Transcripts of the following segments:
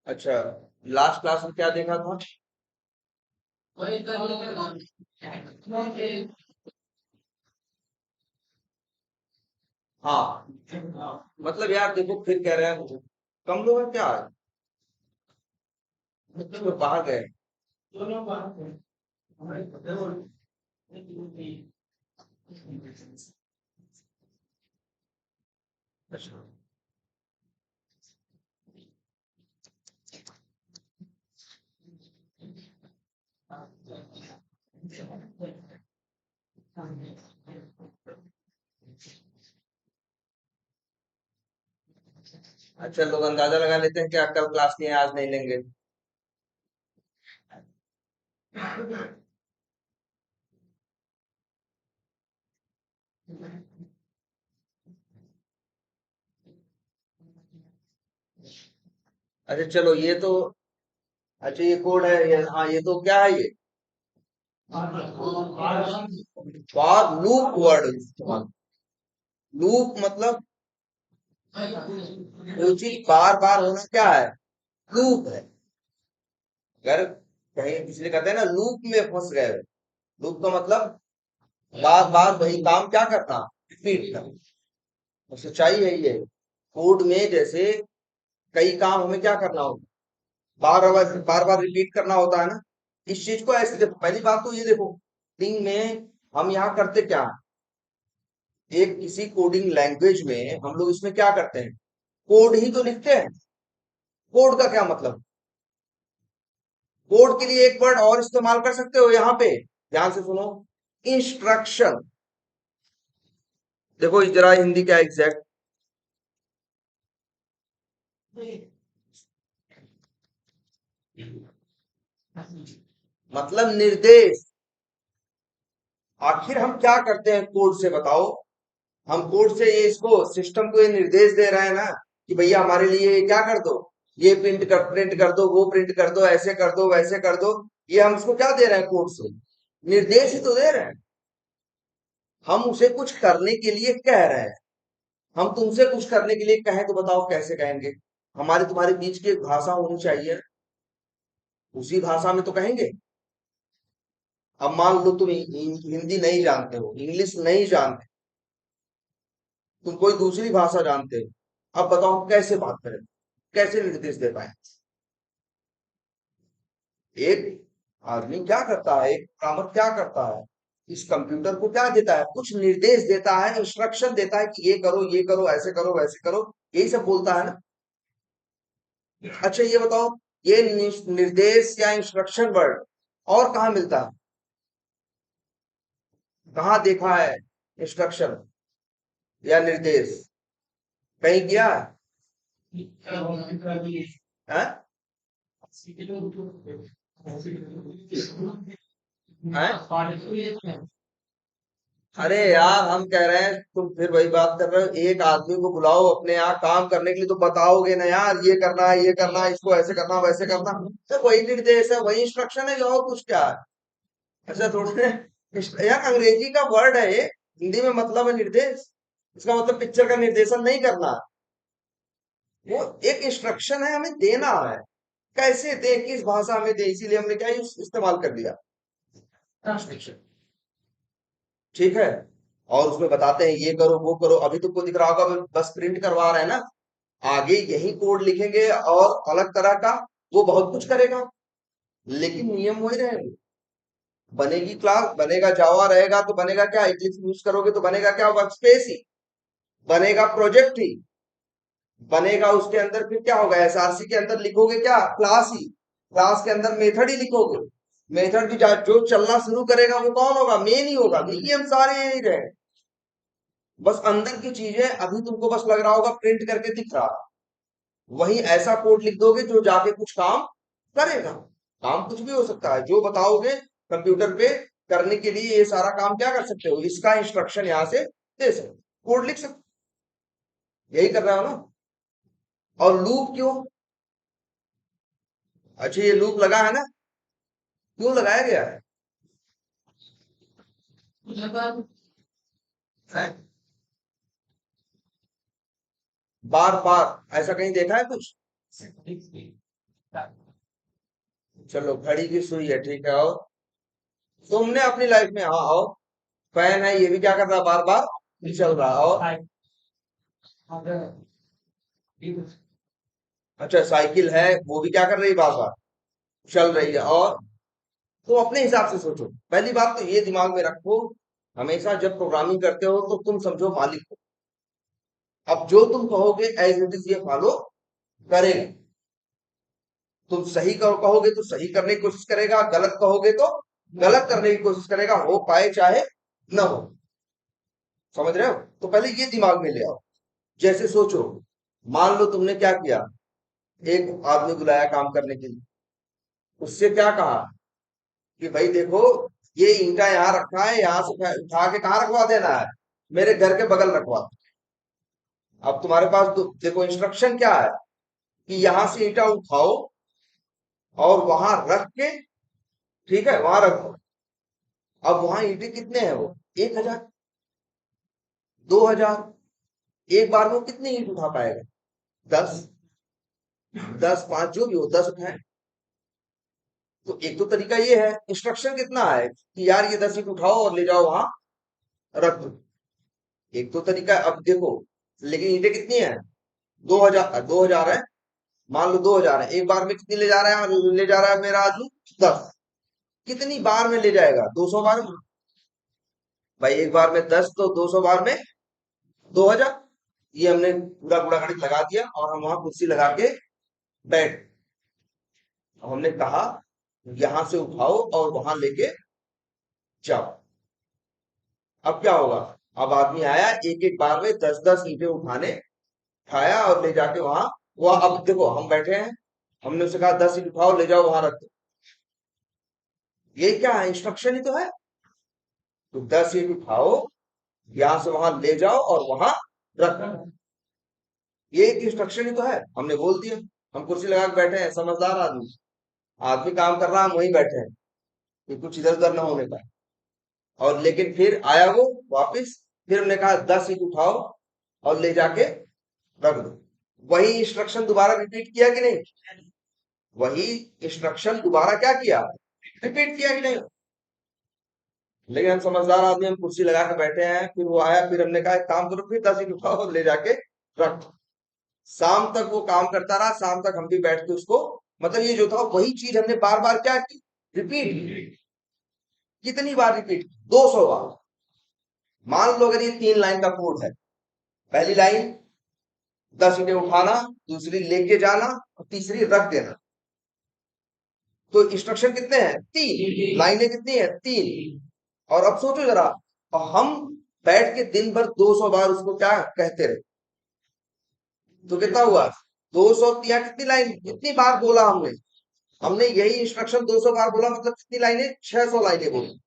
अच्छा, last class में क्या देखा था? हाँ, मतलब यार देखो फिर कह रहे हैं कम लोग हैं क्या आज? मतलब बाहर गए। अच्छा। अच्छा, लोग अंदाजा लगा लेते हैं कि कल क्लास नहीं है, आज नहीं लेंगे। अच्छा चलो ये तो, अच्छा ये कोड है ये, हाँ ये तो क्या है ये? फॉर लूप वर्ड इस्तेमाल। लूप मतलब कोई चीज बार बार होना क्या है? लूप है। अगर कहीं इसलिए कहते हैं ना लूप में फंस गए हो। लूप का मतलब बार बार वही काम क्या करना, रिपीट करना। और सच्चाई है ये। कोड में जैसे कई काम हमें क्या करना होता है, बार बार रिपीट करना होता है ना। इस चीज को ऐसे देखो, पहली बात तो ये देखो, कोडिंग में हम यहाँ करते क्या है, एक किसी कोडिंग लैंग्वेज में हम लोग इसमें क्या करते हैं, कोड ही तो लिखते हैं। कोड का क्या मतलब, कोड के लिए एक वर्ड और इस्तेमाल कर सकते हो यहाँ पे, ध्यान से सुनो, इंस्ट्रक्शन। देखो जरा हिंदी क्या एग्जैक्ट, मतलब निर्देश। आखिर हम क्या करते हैं कोड से बताओ, हम कोड से ये इसको सिस्टम को ये निर्देश दे रहे हैं ना कि भैया हमारे लिए ये क्या कर दो, ये प्रिंट कर दो, वो प्रिंट कर दो, ऐसे कर दो वैसे कर दो। ये हम इसको क्या दे रहे हैं कोड से, निर्देश ही तो दे रहे हैं। हम उसे कुछ करने के लिए कह रहे हैं। हम तुमसे कुछ करने के लिए कहें तो बताओ कैसे कहेंगे? हमारे तुम्हारे बीच की एक भाषा होनी चाहिए, उसी भाषा में तो कहेंगे। अब मान लो तुम हिंदी नहीं जानते हो, इंग्लिश नहीं जानते, तुम कोई दूसरी भाषा जानते हो, अब बताओ कैसे बात करें, कैसे निर्देश दे पाए? एक आदमी क्या करता है, एक प्रोग्रामर क्या करता है, इस कंप्यूटर को क्या देता है, कुछ निर्देश देता है, इंस्ट्रक्शन देता है कि ये करो ऐसे करो वैसे करो, यही सब बोलता है ना। अच्छा ये बताओ, ये निर्देश या इंस्ट्रक्शन वर्ड और कहाँ मिलता है, कहाँ देखा है इंस्ट्रक्शन या निर्देश, कहीं किया है? हैं? हैं? अरे यार हम कह रहे हैं, तुम फिर वही बात कर रहे हो, एक आदमी को बुलाओ अपने यहाँ काम करने के लिए तो बताओगे ना यार, ये करना है, इसको ऐसे करना वैसे करना। तो वही निर्देश है, वही इंस्ट्रक्शन है, और कुछ क्या है? ऐसा थोड़ी है। यार अंग्रेजी का वर्ड है ये, हिंदी में मतलब है निर्देश। इसका मतलब पिक्चर का निर्देशन नहीं करना, वो एक इंस्ट्रक्शन है, हमें देना है। कैसे दे, किस भाषा में दे, इसीलिए हमने क्या इस्तेमाल कर लिया, ट्रांसलेशन। ठीक है। और उसमें बताते हैं ये करो वो करो, अभी तुमको दिख रहा होगा बस प्रिंट करवा रहे हैं ना, आगे यही कोड लिखेंगे और अलग तरह का वो बहुत कुछ करेगा, लेकिन नियम वही रहेंगे। बनेगी क्लास, बनेगा जावा रहेगा तो बनेगा क्या, इक्लिप्स यूज करोगे तो बनेगा क्या, वर्कस्पेस ही बनेगा, प्रोजेक्ट ही बनेगा। उसके अंदर फिर क्या होगा, एसआरसी के अंदर लिखोगे क्या, क्लास ही, क्लास के अंदर मेथड ही लिखोगे। मेथड भी जो चलना शुरू करेगा वो कौन होगा, मेन ही होगा, क्योंकि हम सारे यही रहे। बस अंदर की चीजें अभी तुमको बस लग रहा होगा प्रिंट करके दिख रहा, वही ऐसा कोड लिख दोगे जो जाके कुछ काम करेगा। काम कुछ भी हो सकता है, जो बताओगे कंप्यूटर पे करने के लिए ये सारा काम क्या कर सकते हो, इसका इंस्ट्रक्शन यहाँ से दे सकते, कोड लिख सकते, यही कर रहा हो ना। और लूप क्यों, अच्छा ये लूप लगा है ना, क्यों लगाया गया है? है? बार बार ऐसा कहीं देखा है कुछ? चलो घड़ी की सुई है, ठीक है। और तुमने अपनी लाइफ में, हाँ आओ, फैन है, ये भी क्या कर रहा है, बार बार चल रहा है। और अच्छा साइकिल है, वो भी क्या कर रही है, बार बार चल रही है। और तो अपने हिसाब से सोचो। पहली बात तो ये दिमाग में रखो, हमेशा जब प्रोग्रामिंग करते हो तो तुम समझो मालिक को। अब जो तुम कहोगे एज इट इज ये फॉलो करेगा। तुम सही कहोगे तो सही करने की कोशिश करेगा, गलत कहोगे तो गलत करने की कोशिश करेगा, हो पाए चाहे न हो। समझ रहे हो? तो पहले ये दिमाग में ले आओ। जैसे सोचो, मान लो तुमने क्या किया, एक आदमी बुलाया काम करने के लिए, उससे क्या कहा कि भाई देखो, ये ईंटा यहाँ रखा है, यहाँ से उठा के कहाँ रखवा देना है, मेरे घर के बगल रखवा दो। अब तुम्हारे पास देखो इंस्ट्रक्शन क्या है कि यहाँ से ईंटा उठाओ और वहां रख के, ठीक है, वहां रखो। अब वहां ईंटे कितने हैं, वो 1,000, 2,000, एक बार में वो कितनी ईंट उठा पाएगा? 10, 10 5 जो भी हो, 10 उठाए। तो एक तो तरीका ये है, इंस्ट्रक्शन कितना है कि यार ये 10 ईंट उठाओ और ले जाओ वहां रख दो। एक तो तरीका है। अब देखो, लेकिन ईंटें कितनी है, 2,000, 2,000 है। मान लो 2,000 है, एक बार में कितनी ले जा रहा है, ले जा रहा है मेरा आदमी? 10। कितनी बार में ले जाएगा, 200 बार में? भाई एक बार में 10 तो 200 बार में 2,000। ये हमने पूरा पूरा गणित लगा दिया और हम वहां कुर्सी लगा के बैठ। अब हमने कहा यहां से उठाओ और वहां लेके जाओ। अब क्या होगा? अब आदमी आया, एक एक बार में 10-10 ईंटें उठाने, उठाया और ले जाके वहां। वो अब देखो हम बैठे हैं, हमने उसे कहा 10 ईंट उठाओ ले जाओ वहां रख दो। ये क्या है, इंस्ट्रक्शन ही तो है। तो 10 ईंट उठाओ, यहां से वहां ले जाओ और वहां रख दो। ये एक इंस्ट्रक्शन ही तो है, हमने बोल दिया। हम कुर्सी लगा के बैठे हैं, समझदार आदमी, आदमी काम कर रहा है, हम वहीं बैठे हैं कि कुछ इधर उधर ना होने पाए। और लेकिन फिर आया वो वापिस, फिर हमने कहा 10 ईंट उठाओ और ले जाके रख दो। वही इंस्ट्रक्शन दोबारा रिपीट किया कि नहीं? वही इंस्ट्रक्शन दोबारा क्या किया, रिपीट किया कि नहीं? लेकिन हम समझदार आदमी, हम कुर्सी लगा के बैठे हैं, फिर वो आया, फिर हमने कहा एक काम करो, फिर 10 ईंट उठाओ और ले जाके रख दो। शाम तक वो काम करता रहा, शाम तक हम भी बैठ के उसको, मतलब ये जो था वही चीज हमने बार बार क्या की, रिपीट। कितनी बार रिपीट? 200 बार। मान लो अगर ये 3 लाइन का कोड है, पहली लाइन 10 ईंटें उठाना, दूसरी लेके जाना और तीसरी रख देना। तो इंस्ट्रक्शन कितने हैं, 3, लाइनें कितनी है, 3। और अब सोचो जरा, और हम बैठ के दिन भर 200 बार उसको क्या कहते रहे, तो कितना हुआ, 200 या कितनी लाइन, कितनी बार बोला हमने? हमने यही इंस्ट्रक्शन 200 बार बोला, मतलब कितनी लाइनें, 600 लाइनें बोली।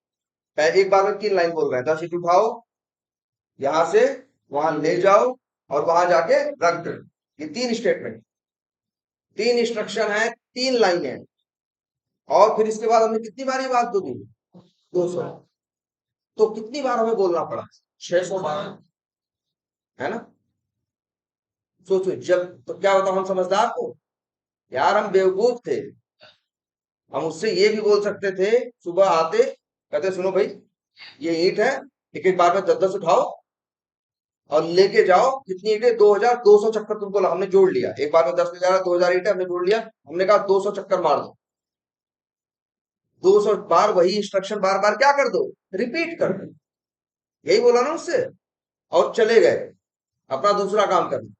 एक बार में 3 लाइन बोल रहे हैं, 10 ईंट उठाओ, यहां से वहां ले जाओ और वहां जाके रख दो। ये 3 स्टेटमेंट, 3 इंस्ट्रक्शन है, 3 लाइनें। और फिर इसके बाद हमने कितनी बार ये बात बोली, 200। तो कितनी बार हमें बोलना पड़ा, 600 बार, है ना? सोचो, जब तो क्या होता, हम समझदार थे यार, हम बेवकूफ थे। हम उससे ये भी बोल सकते थे, सुबह आते कहते सुनो भाई, ये ईंट है, एक एक बार में 10-10 उठाओ और लेके जाओ। कितनी ईंटें, 2,200 चक्कर तुमको हमने जोड़ लिया, एक बार में 10 ले जा रहा, 2,000 ईंटें हमने जोड़ लिया। हमने कहा 200 चक्कर मार दो, 200 बार वही इंस्ट्रक्शन बार बार क्या कर दो, रिपीट कर दो। यही बोला ना उससे, और चले गए अपना दूसरा काम करने,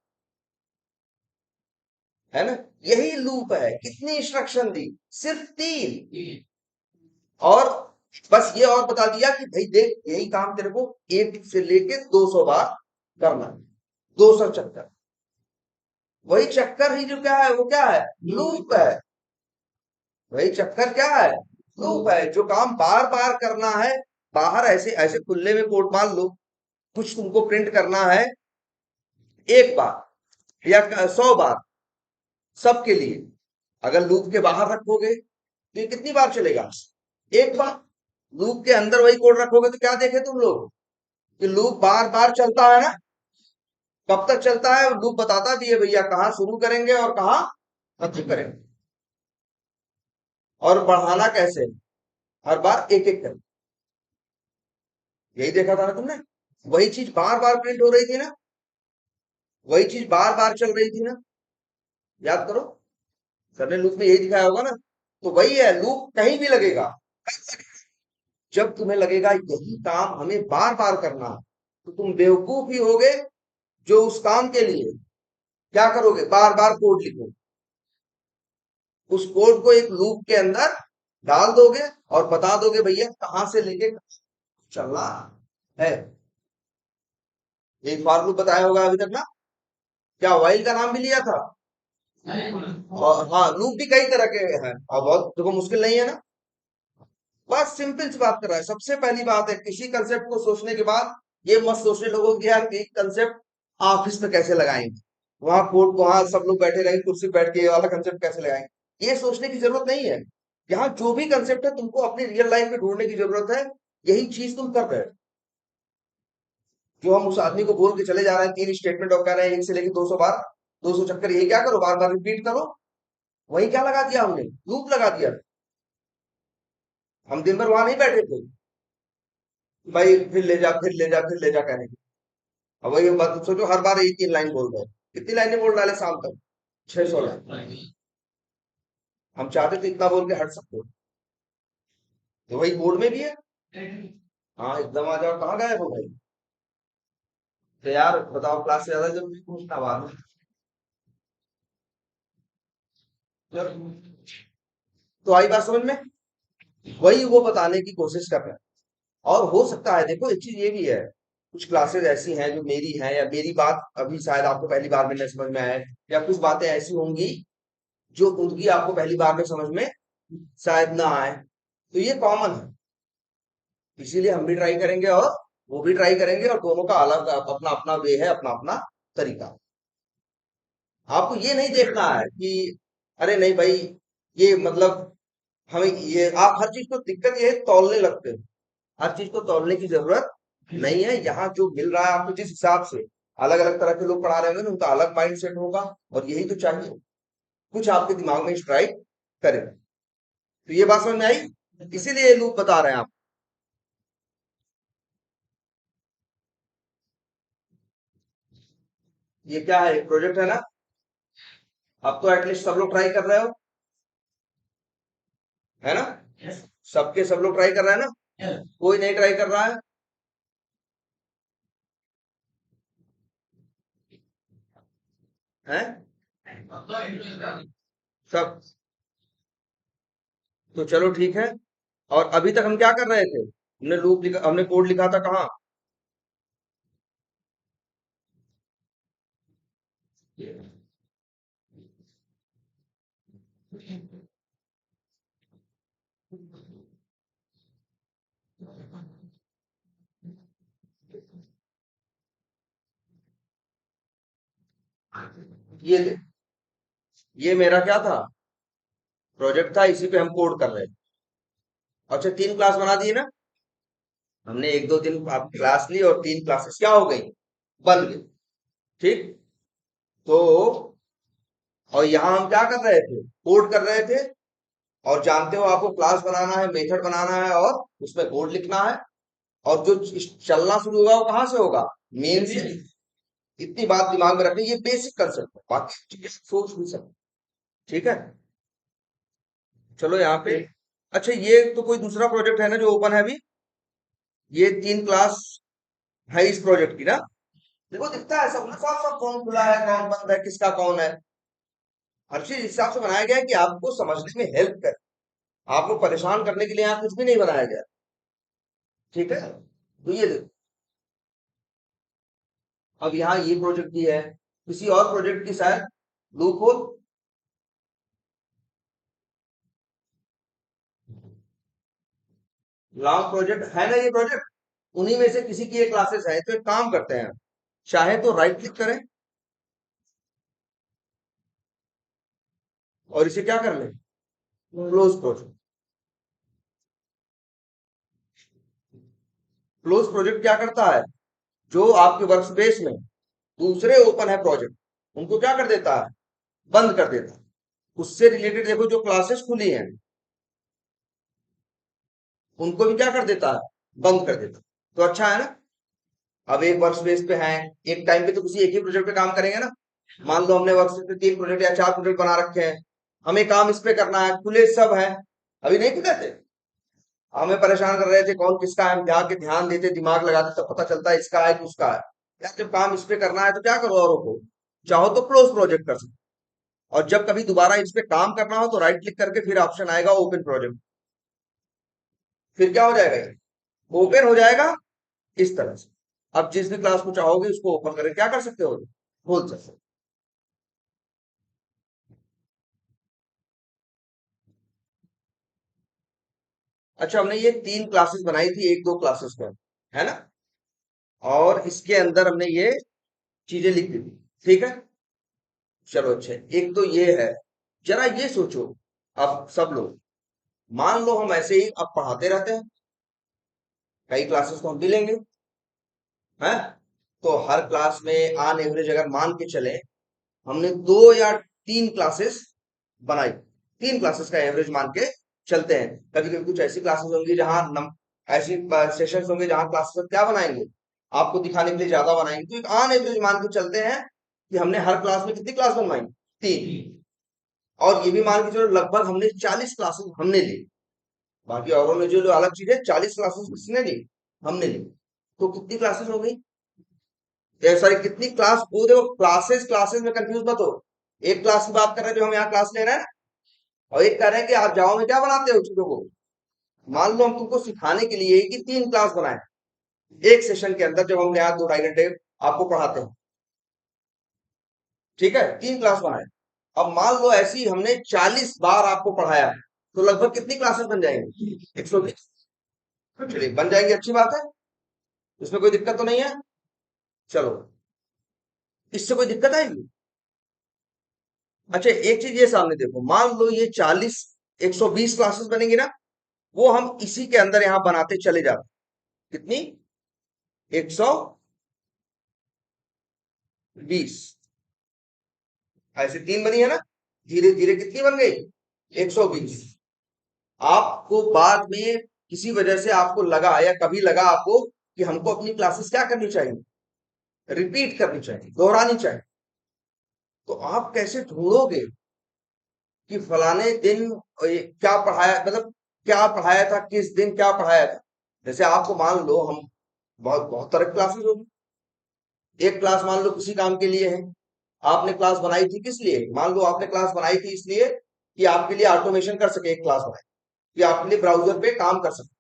है ना? यही लूप है। कितनी इंस्ट्रक्शन दी, सिर्फ 3। और बस ये और बता दिया कि भाई देख, यही काम तेरे को 1 से लेके 200 बार करना है, 200 चक्कर। वही चक्कर ही जो क्या है, वो क्या है, लूप है। वही चक्कर क्या है, लूप है। जो काम बार बार करना है, बाहर ऐसे ऐसे खुले में कोट, मान लो कुछ तुमको प्रिंट करना है, एक बार या 100 बार, सबके लिए। अगर लूप के बाहर रखोगे तो ये कितनी बार चलेगा, एक बार। लूप के अंदर वही कोड रखोगे तो क्या देखे तुम लोग, कि लूप बार बार चलता है ना। कब तक चलता है लूप बताता भी है भैया, कहाँ शुरू करेंगे और कहाँ खत्म करेंगे, और बढ़ाना कैसे है, हर बार एक एक करके। यही देखा था ना तुमने, वही चीज बार बार प्रिंट हो रही थी ना, वही चीज बार बार चल रही थी ना, याद करो। सर ने लूप में यही दिखाया होगा ना। तो वही है, लूप कहीं भी लगेगा, जब तुम्हें लगेगा यही काम हमें बार बार करना है, तो तुम बेवकूफ ही होगे जो उस काम के लिए क्या करोगे, बार बार कोड लिखोगे, उस कोड को एक लूप के अंदर डाल दोगे और बता दोगे भैया कहां से लेके चलना है। एक फॉर लूप बताया होगा अभी तक ना, क्या वाइल का नाम भी लिया था। और हाँ, लूप भी कई तरह के हैं और बहुत देखो मुश्किल नहीं है ना, बस सिंपल सी बात कर रहा है। सबसे पहली बात है, किसी कंसेप्ट को सोचने के बाद ये मत सोचने लोगों की यार कि कंसेप्ट ऑफिस में कैसे लगाएंगे, वहां कोर्ट वहां सब लोग बैठे रहेंगे कुर्सी पे बैठ के ये वाला कंसेप्ट कैसे लगाएंगे, ये सोचने की जरूरत नहीं है। यहाँ जो भी कंसेप्ट है तुमको अपनी रियल लाइफ में ढूंढने की जरूरत है, यही चीज तुम कर रहे हो। जो हम उस आदमी को बोल के चले जा रहे हैं, 3 स्टेटमेंट और कह रहे हैं 1 से लेके 200 बार, 200 चक्कर, ये क्या करो, बार बार रिपीट करो। वही क्या लगा दिया हमने, लूप लगा दिया। हम दिन भर वहां नहीं बैठे थे भाई, फिर ले जा फिर ले जा फिर ले जा कहने की। अब वही बात सोचो, हर बार एक ही लाइन बोल रहे हैं, कितनी लाइनें बोल डाले शाम तक, 600 लाइन। हम चाहते थे इतना बोल के हट सकते, तो वही बोर्ड में भी है। हाँ एकदम आ जाओ, कहाँ गए हो भाई। तो यार बताओ, क्लास से ज्यादा जरूरी पूछना बात में। तो आई बात समझ में, वही वो बताने की कोशिश कर रहे हैं। और हो सकता है, देखो एक चीज ये भी है, कुछ क्लासेस ऐसी हैं जो मेरी हैं, या मेरी बात अभी शायद आपको पहली बार में न समझ में आए, या कुछ बातें ऐसी होंगी जो उनकी आपको पहली बार में समझ में शायद ना आए, तो ये कॉमन है। इसीलिए हम भी ट्राई करेंगे और वो भी ट्राई करेंगे, और दोनों का अलग अपना अपना वे है, अपना अपना तरीका। आपको ये नहीं देखना है कि अरे नहीं भाई, ये मतलब हमें ये, आप हर चीज को दिक्कत ये है तौलने लगते हो। हर चीज को तौलने की जरूरत नहीं है। यहाँ जो मिल रहा है आपको जिस हिसाब से, अलग अलग तरह के लोग पढ़ा रहे होंगे ना, उनका अलग माइंड सेट होगा, और यही तो चाहिए, कुछ आपके दिमाग में स्ट्राइक करे। तो ये बात समझ में आई, इसीलिए ये लूप बता रहे हैं आप। ये क्या है, एक प्रोजेक्ट है ना, अब तो एटलीस्ट सब लोग ट्राई कर रहे हो, है ना। सबके सब लोग ट्राई कर रहे हैं ना, कोई नहीं ट्राई कर रहा है। हैं सब, तो चलो ठीक है। और अभी तक हम क्या कर रहे थे, हमने लूप लिखा, हमने कोड लिखा था कहाँ। ये दे, ये मेरा क्या था, प्रोजेक्ट था, इसी पे हम कोड कर रहे थे। अच्छा 3 क्लास बना दिए ना, हमने 1 2 दिन आप क्लास ली और 3 क्लासेस क्या हो गई, बन गई। ठीक, तो और यहाँ हम क्या कर रहे थे, कोड कर रहे थे। और जानते हो आपको क्लास बनाना है, मेथड बनाना है, और उसमें कोड लिखना है। और जो चलना शुरू होगा वो कहाँ से होगा, मेन से। इतनी बात दिमाग में रखनी, ये बेसिक कंसेप्ट है, बाकी चीजें सोच नहीं सकते। ठीक है, चलो यहाँ पे। अच्छा ये तो कोई दूसरा प्रोजेक्ट है ना जो ओपन है अभी, ये 3 क्लास है इस प्रोजेक्ट की ना। देखो दिखता है सब ना, साफ साफ कौन खुला है कौन बंद है किसका कौन है। हर चीज इस हिसाब से बनाया गया है कि आपको समझने में हेल्प करे, आपको परेशान करने के लिए यहाँ कुछ भी नहीं बनाया गया। ठीक है, तो ये देखो, अब यहाँ ये प्रोजेक्ट की है, किसी और प्रोजेक्ट की शायद लूप होल। लॉन्ग प्रोजेक्ट है ना ये प्रोजेक्ट, उन्हीं में से किसी की ये क्लासेस है। तो एक काम करते हैं, चाहे तो राइट क्लिक करें और इसे क्या कर लें, क्लोज प्रोजेक्ट। क्लोज प्रोजेक्ट क्या करता है, जो आपके वर्क स्पेस में दूसरे ओपन है प्रोजेक्ट, उनको क्या कर देता है, बंद कर देता है। उससे रिलेटेड देखो जो क्लासेस खुली हैं उनको भी क्या कर देता है, बंद कर देता है। तो अच्छा है ना। अब एक वर्क स्पेस पे हैं, एक टाइम पे तो किसी एक ही प्रोजेक्ट पे काम करेंगे ना। मान लो हमने वर्क स्पेस पे 3 प्रोजेक्ट या 4 प्रोजेक्ट बना रखे हैं, हमें काम इस पे करना है, खुले सब है, अभी नहीं खुले थे, हमें परेशान कर रहे थे कौन किसका है, हम जाके ध्यान देते दिमाग लगाते तब पता चलता है इसका है कि उसका है। यार जब काम इस पे करना है तो क्या करो, औरों को चाहो तो क्लोज प्रोजेक्ट कर सकते, और जब कभी दोबारा इस पे काम करना हो तो राइट क्लिक करके फिर ऑप्शन आएगा ओपन प्रोजेक्ट, फिर क्या हो जाएगा, ये ओपन हो जाएगा इस तरह से। अब जिस भी क्लास को चाहोगे उसको ओपन करके क्या कर सकते हो, खोल सकते हो। अच्छा, हमने ये 3 क्लासेस बनाई थी, 1 2 क्लासेस पर, है ना। और इसके अंदर हमने ये चीजें लिख दी थी, ठीक है। चलो अच्छा, एक तो ये है, जरा ये सोचो, अब सब लोग मान लो हम ऐसे ही अब पढ़ाते रहते हैं, कई क्लासेस को हम भी लेंगे, हैं। तो हर क्लास में ऑन एवरेज अगर मान के चले, हमने 2 या 3 क्लासेस बनाई, 3 क्लासेस का एवरेज मान के चलते हैं। कभी कभी कुछ ऐसी क्लासेस होंगी जहां ऐसी सेशंस होंगे जहां क्लासेस क्या बनाएंगे, आपको दिखाने के लिए ज्यादा बनाएंगे, तो एक ऑन एवरेज मान के चलते हैं कि हमने हर क्लास में कितनी क्लास बनवाई, 3। और ये भी मान के चलो लगभग हमने 40 क्लासेस हमने ली, बाकी औरों ने जो जो अलग चीजें 40 क्लासेस किसने ली, हमने ली। तो कितनी क्लासेस हो गई, सॉरी कितनी क्लास, वो देखो क्लासेस क्लासेस में कंफ्यूज मत हो। एक क्लास की बात कर रहे हैं जो हम यहाँ क्लास ले रहे हैं, और एक कह रहे हैं कि आप जावा में क्या बनाते हो चीजों को। मान लो हम तुमको सिखाने के लिए कि 3 क्लास बनाए एक सेशन के अंदर, जब हम यहाँ 2 2.5 घंटे आपको पढ़ाते हैं, ठीक है, 3 क्लास बनाए। अब मान लो ऐसी हमने 40 बार आपको पढ़ाया, तो लगभग कितनी क्लासेस बन जाएंगी, 120। चलिए बन जाएंगे, अच्छी बात है, इसमें कोई दिक्कत तो नहीं है। चलो, इससे कोई दिक्कत आएगी। अच्छा, एक चीज ये सामने देखो, मान लो ये 40 120 क्लासेस बनेंगी ना, वो हम इसी के अंदर यहां बनाते चले जाते। कितनी, 120, ऐसे 3 बनी है ना, धीरे धीरे कितनी बन गई, 120। आपको बाद में किसी वजह से आपको लगा या कभी लगा आपको कि हमको अपनी क्लासेस क्या करनी चाहिए, रिपीट करनी चाहिए, दोहरानी चाहिए, तो आप कैसे ढूंढोगे कि फलाने दिन क्या पढ़ाया, मतलब क्या पढ़ाया था, किस दिन क्या पढ़ाया था। जैसे आपको मान लो हम बहुत बहुत तरह की क्लासेस होगी, एक क्लास मान लो किसी काम के लिए है, आपने क्लास बनाई थी किस लिए, मान लो आपने क्लास बनाई थी इसलिए कि आपके लिए ऑटोमेशन कर सके, एक क्लास बनाई कि आपके लिए ब्राउजर पे काम कर सके।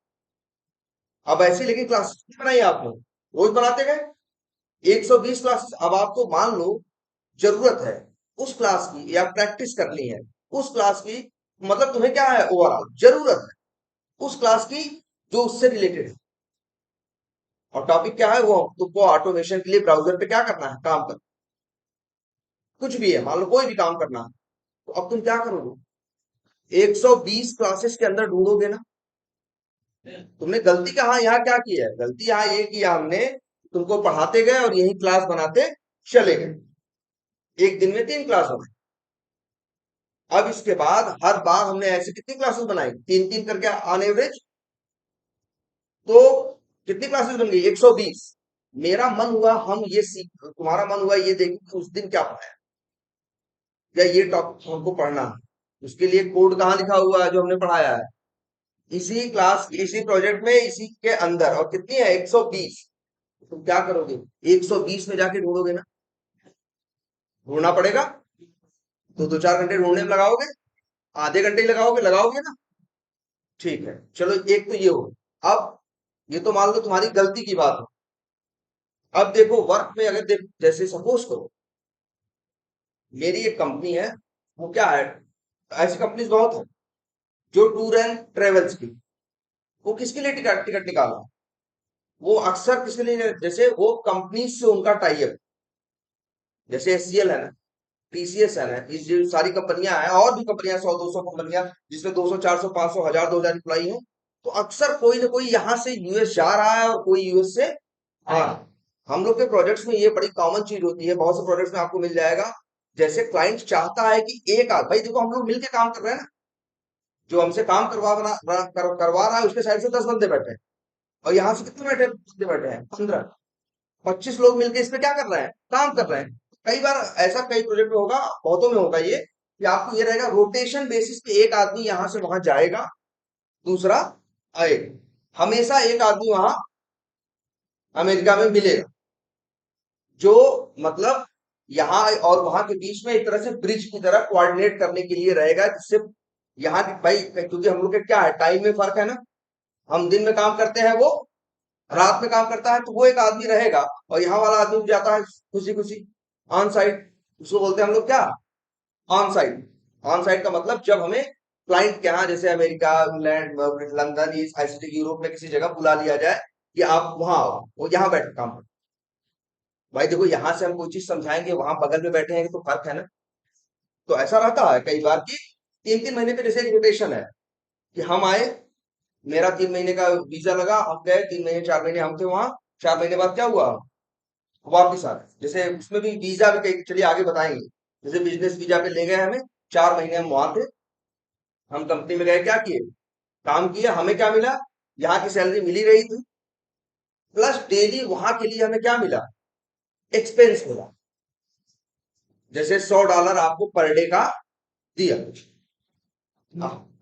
अब ऐसी लेकिन क्लास नहीं बनाई आपने, रोज बनाते गए 120 क्लासेस। अब आपको मान लो जरूरत है उस क्लास की या प्रैक्टिस करनी है उस क्लास की, मतलब तुम्हें क्या है, ओवरऑल जरूरत है उस क्लास की जो उससे रिलेटेड है। और टॉपिक क्या है, वो तुमको ऑटोमेशन के लिए ब्राउजर पे क्या करना है, काम करना, कुछ भी है, मान लो कोई भी काम करना है। तो अब तुम क्या करोगे, 120 क्लासेस के अंदर ढूंढोगे ना। तुमने गलती कहाँ यहाँ क्या किया है, गलती यहाँ ये किया हमने, तुमको पढ़ाते गए और यही क्लास बनाते चले गए, एक दिन में 3 क्लास बनाई। अब इसके बाद हर बार हमने ऐसे कितनी क्लासेस बनाई, 3 3 करके ऑन एवरेज, तो कितनी क्लासेस बन गई, 120। मेरा मन हुआ हम ये सीख, तुम्हारा मन हुआ ये देखें कि उस दिन क्या पढ़ाया, या ये टॉपिक हमको पढ़ना है, उसके लिए कोड कहाँ लिखा हुआ है जो हमने पढ़ाया है, इसी क्लास इसी प्रोजेक्ट में इसी के अंदर, और कितनी है, 120। तुम क्या करोगे, 120 में जाके ढूंढोगे ना, ढूंढना पड़ेगा। तो 2 4 घंटे ढूंढने में लगाओगे, आधे घंटे ही लगाओगे, लगाओगे ना। ठीक है, चलो एक तो ये हो। अब ये तो मान लो तुम्हारी गलती की बात हो। अब देखो वर्क में अगर देख, जैसे सपोज करो मेरी एक कंपनी है, वो क्या है, ऐसी कंपनीज बहुत है जो टूर एंड ट्रेवल्स की, वो किसके लिए टिकट टिकट निकाला, वो अक्सर किसके लिए, जैसे वो कंपनी से उनका टाई अप, जैसे एचसीएल है ना, टीसीएस है ना, ये जो सारी कंपनियां हैं, और भी कंपनियां 100 200 कंपनियां, जिसमें 200 400 500 1000 2000 एम्प्लॉई हैं। तो अक्सर कोई ना कोई यहाँ से यूएस जा रहा है और कोई यूएस से आ रहा है। हम लोग के प्रोजेक्ट्स में ये बड़ी कॉमन चीज होती है, बहुत से प्रोजेक्ट्स में आपको मिल जाएगा। जैसे क्लाइंट चाहता है कि एक आध, भाई देखो हम लोग मिलके काम कर रहे हैं ना, जो हमसे काम करवा रहा है उसके साइड से 10 बंदे बैठे हैं, और यहाँ से कितने बंदे बैठे हैं, 15 25 लोग मिलके इस पे क्या कर रहे हैं, काम कर रहे हैं। कई बार ऐसा कई प्रोजेक्ट में होगा, बहुतों में होगा ये, कि आपको ये रहेगा रोटेशन बेसिस पे एक आदमी यहाँ से वहां जाएगा, दूसरा आएगा, हमेशा एक आदमी वहां अमेरिका में मिलेगा, जो मतलब यहाँ और वहां के बीच में एक तरह से ब्रिज की तरह कोऑर्डिनेट करने के लिए रहेगा, जिससे यहाँ की भाई, क्योंकि हम लोग के क्या है, टाइम में फर्क है ना, हम दिन में काम करते हैं, वो रात में काम करता है, तो वो एक आदमी रहेगा, और यहाँ वाला आदमी भी जाता है खुशी खुशी ऑन साइट। उसको बोलते हैं हम लोग क्या, ऑन साइट। ऑन साइट का मतलब जब हमें क्लाइंट के यहाँ, जैसे अमेरिका, इंग्लैंड, लंदन, इस आईसीटी, यूरोप में किसी जगह बुला लिया जाए कि आप वहां आओ, वो यहाँ बैठ के काम करो। भाई देखो, यहाँ से हम कोई चीज समझाएंगे, वहां बगल में बैठे हैं, तो फर्क है ना। तो ऐसा रहता है कई बार कि 3 3 महीने पे जैसे एक रोटेशन है, कि हम आए, मेरा 3 महीने का वीजा लगा, हम गए, 3 महीने 4 महीने हम थे वहां, 4 महीने बाद क्या हुआ, वापिस आ गए। जैसे उसमें भी वीजा भी चलिए आगे बताएंगे, जैसे बिजनेस वीजा पे ले गए हमें, 4 महीने हम वहां थे, हम कंपनी में गए, क्या किए, काम किया, हमें क्या मिला, यहाँ की सैलरी मिल ही रही थी, प्लस डेली वहां के लिए हमें क्या मिला, एक्सपेंस मिला। जैसे $100 आपको पर डे का दिया।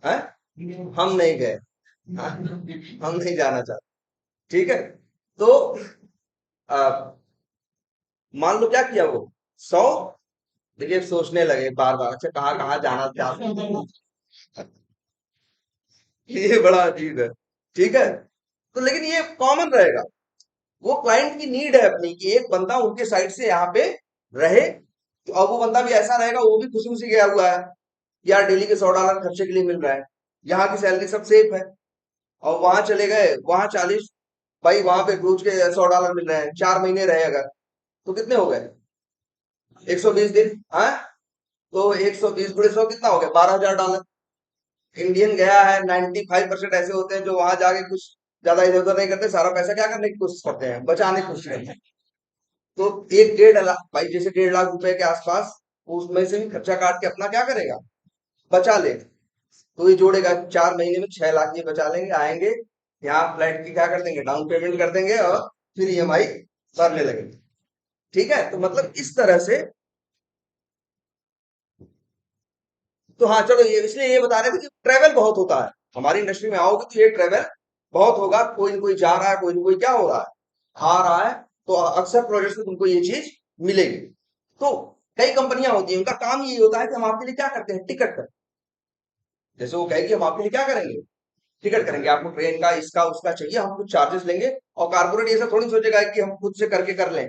हैं? हम नहीं गए, हाँ, हम नहीं जाना चाहते, ठीक है। तो आ, मान लो क्या किया वो, 100, देखिए सोचने लगे बार बार, अच्छा कहाँ कहाँ जाना चाहते हैं। ये बड़ा अजीब है, ठीक है। तो लेकिन ये कॉमन रहेगा, वो क्लाइंट की नीड है अपनी, कि एक बंदा उनके साइड से यहाँ पे रहे, तो अब वो बंदा भी ऐसा रहेगा, वो भी खुशी खुशी गया हुआ है, यार डेली के $100 खर्चे के लिए मिल रहा है, यहाँ की सैलरी सब सेफ है। और वहां चले गए, वहां 40, भाई वहां पे क्रूज के $100 मिल रहे हैं, 4 महीने रहे अगर, तो कितने हो गए, 120 दिन, हाँ। तो 120 × 100 कितना हो गया, $12,000। इंडियन गया है, 95% ऐसे होते हैं जो वहां जाके कुछ ज्यादा इधर उधर नहीं करते, सारा पैसा क्या करने की कोशिश करते हैं, बचाने की कोशिश करते हैं। तो 1 1.5 लाख, भाई जैसे 1.5 लाख रुपए के आसपास, उसमें से भी खर्चा काट के अपना क्या करेगा, बचा ले। तो ये जोड़ेगा, 4 महीने में 6 लाख ये बचा लेंगे, आएंगे यहाँ फ्लैट की क्या कर देंगे, डाउन पेमेंट कर देंगे, और फिर ईएमआई भरने लगेंगे। ठीक है, तो मतलब इस तरह से। तो हाँ चलो, ये इसलिए ये बता रहे थे कि ट्रेवल बहुत होता है, हमारी इंडस्ट्री में आओगे तो ये ट्रेवल बहुत होगा, कोई न कोई जा रहा है, कोई न कोई क्या हो रहा है, आ रहा है। तो अक्सर प्रोजेक्ट्स में तुमको ये चीज मिलेगी। तो कई कंपनियां होती हैं, उनका काम ये होता है कि हम आपके लिए क्या करते हैं, टिकट कर, जैसे वो कहेगी हम आपके लिए क्या करेंगे, टिकट करेंगे, आपको ट्रेन का इसका उसका चाहिए, हम कुछ चार्जेस लेंगे। और कारपोरेट ये सब थोड़ी सोचेगा कि हम खुद से करके कर लें,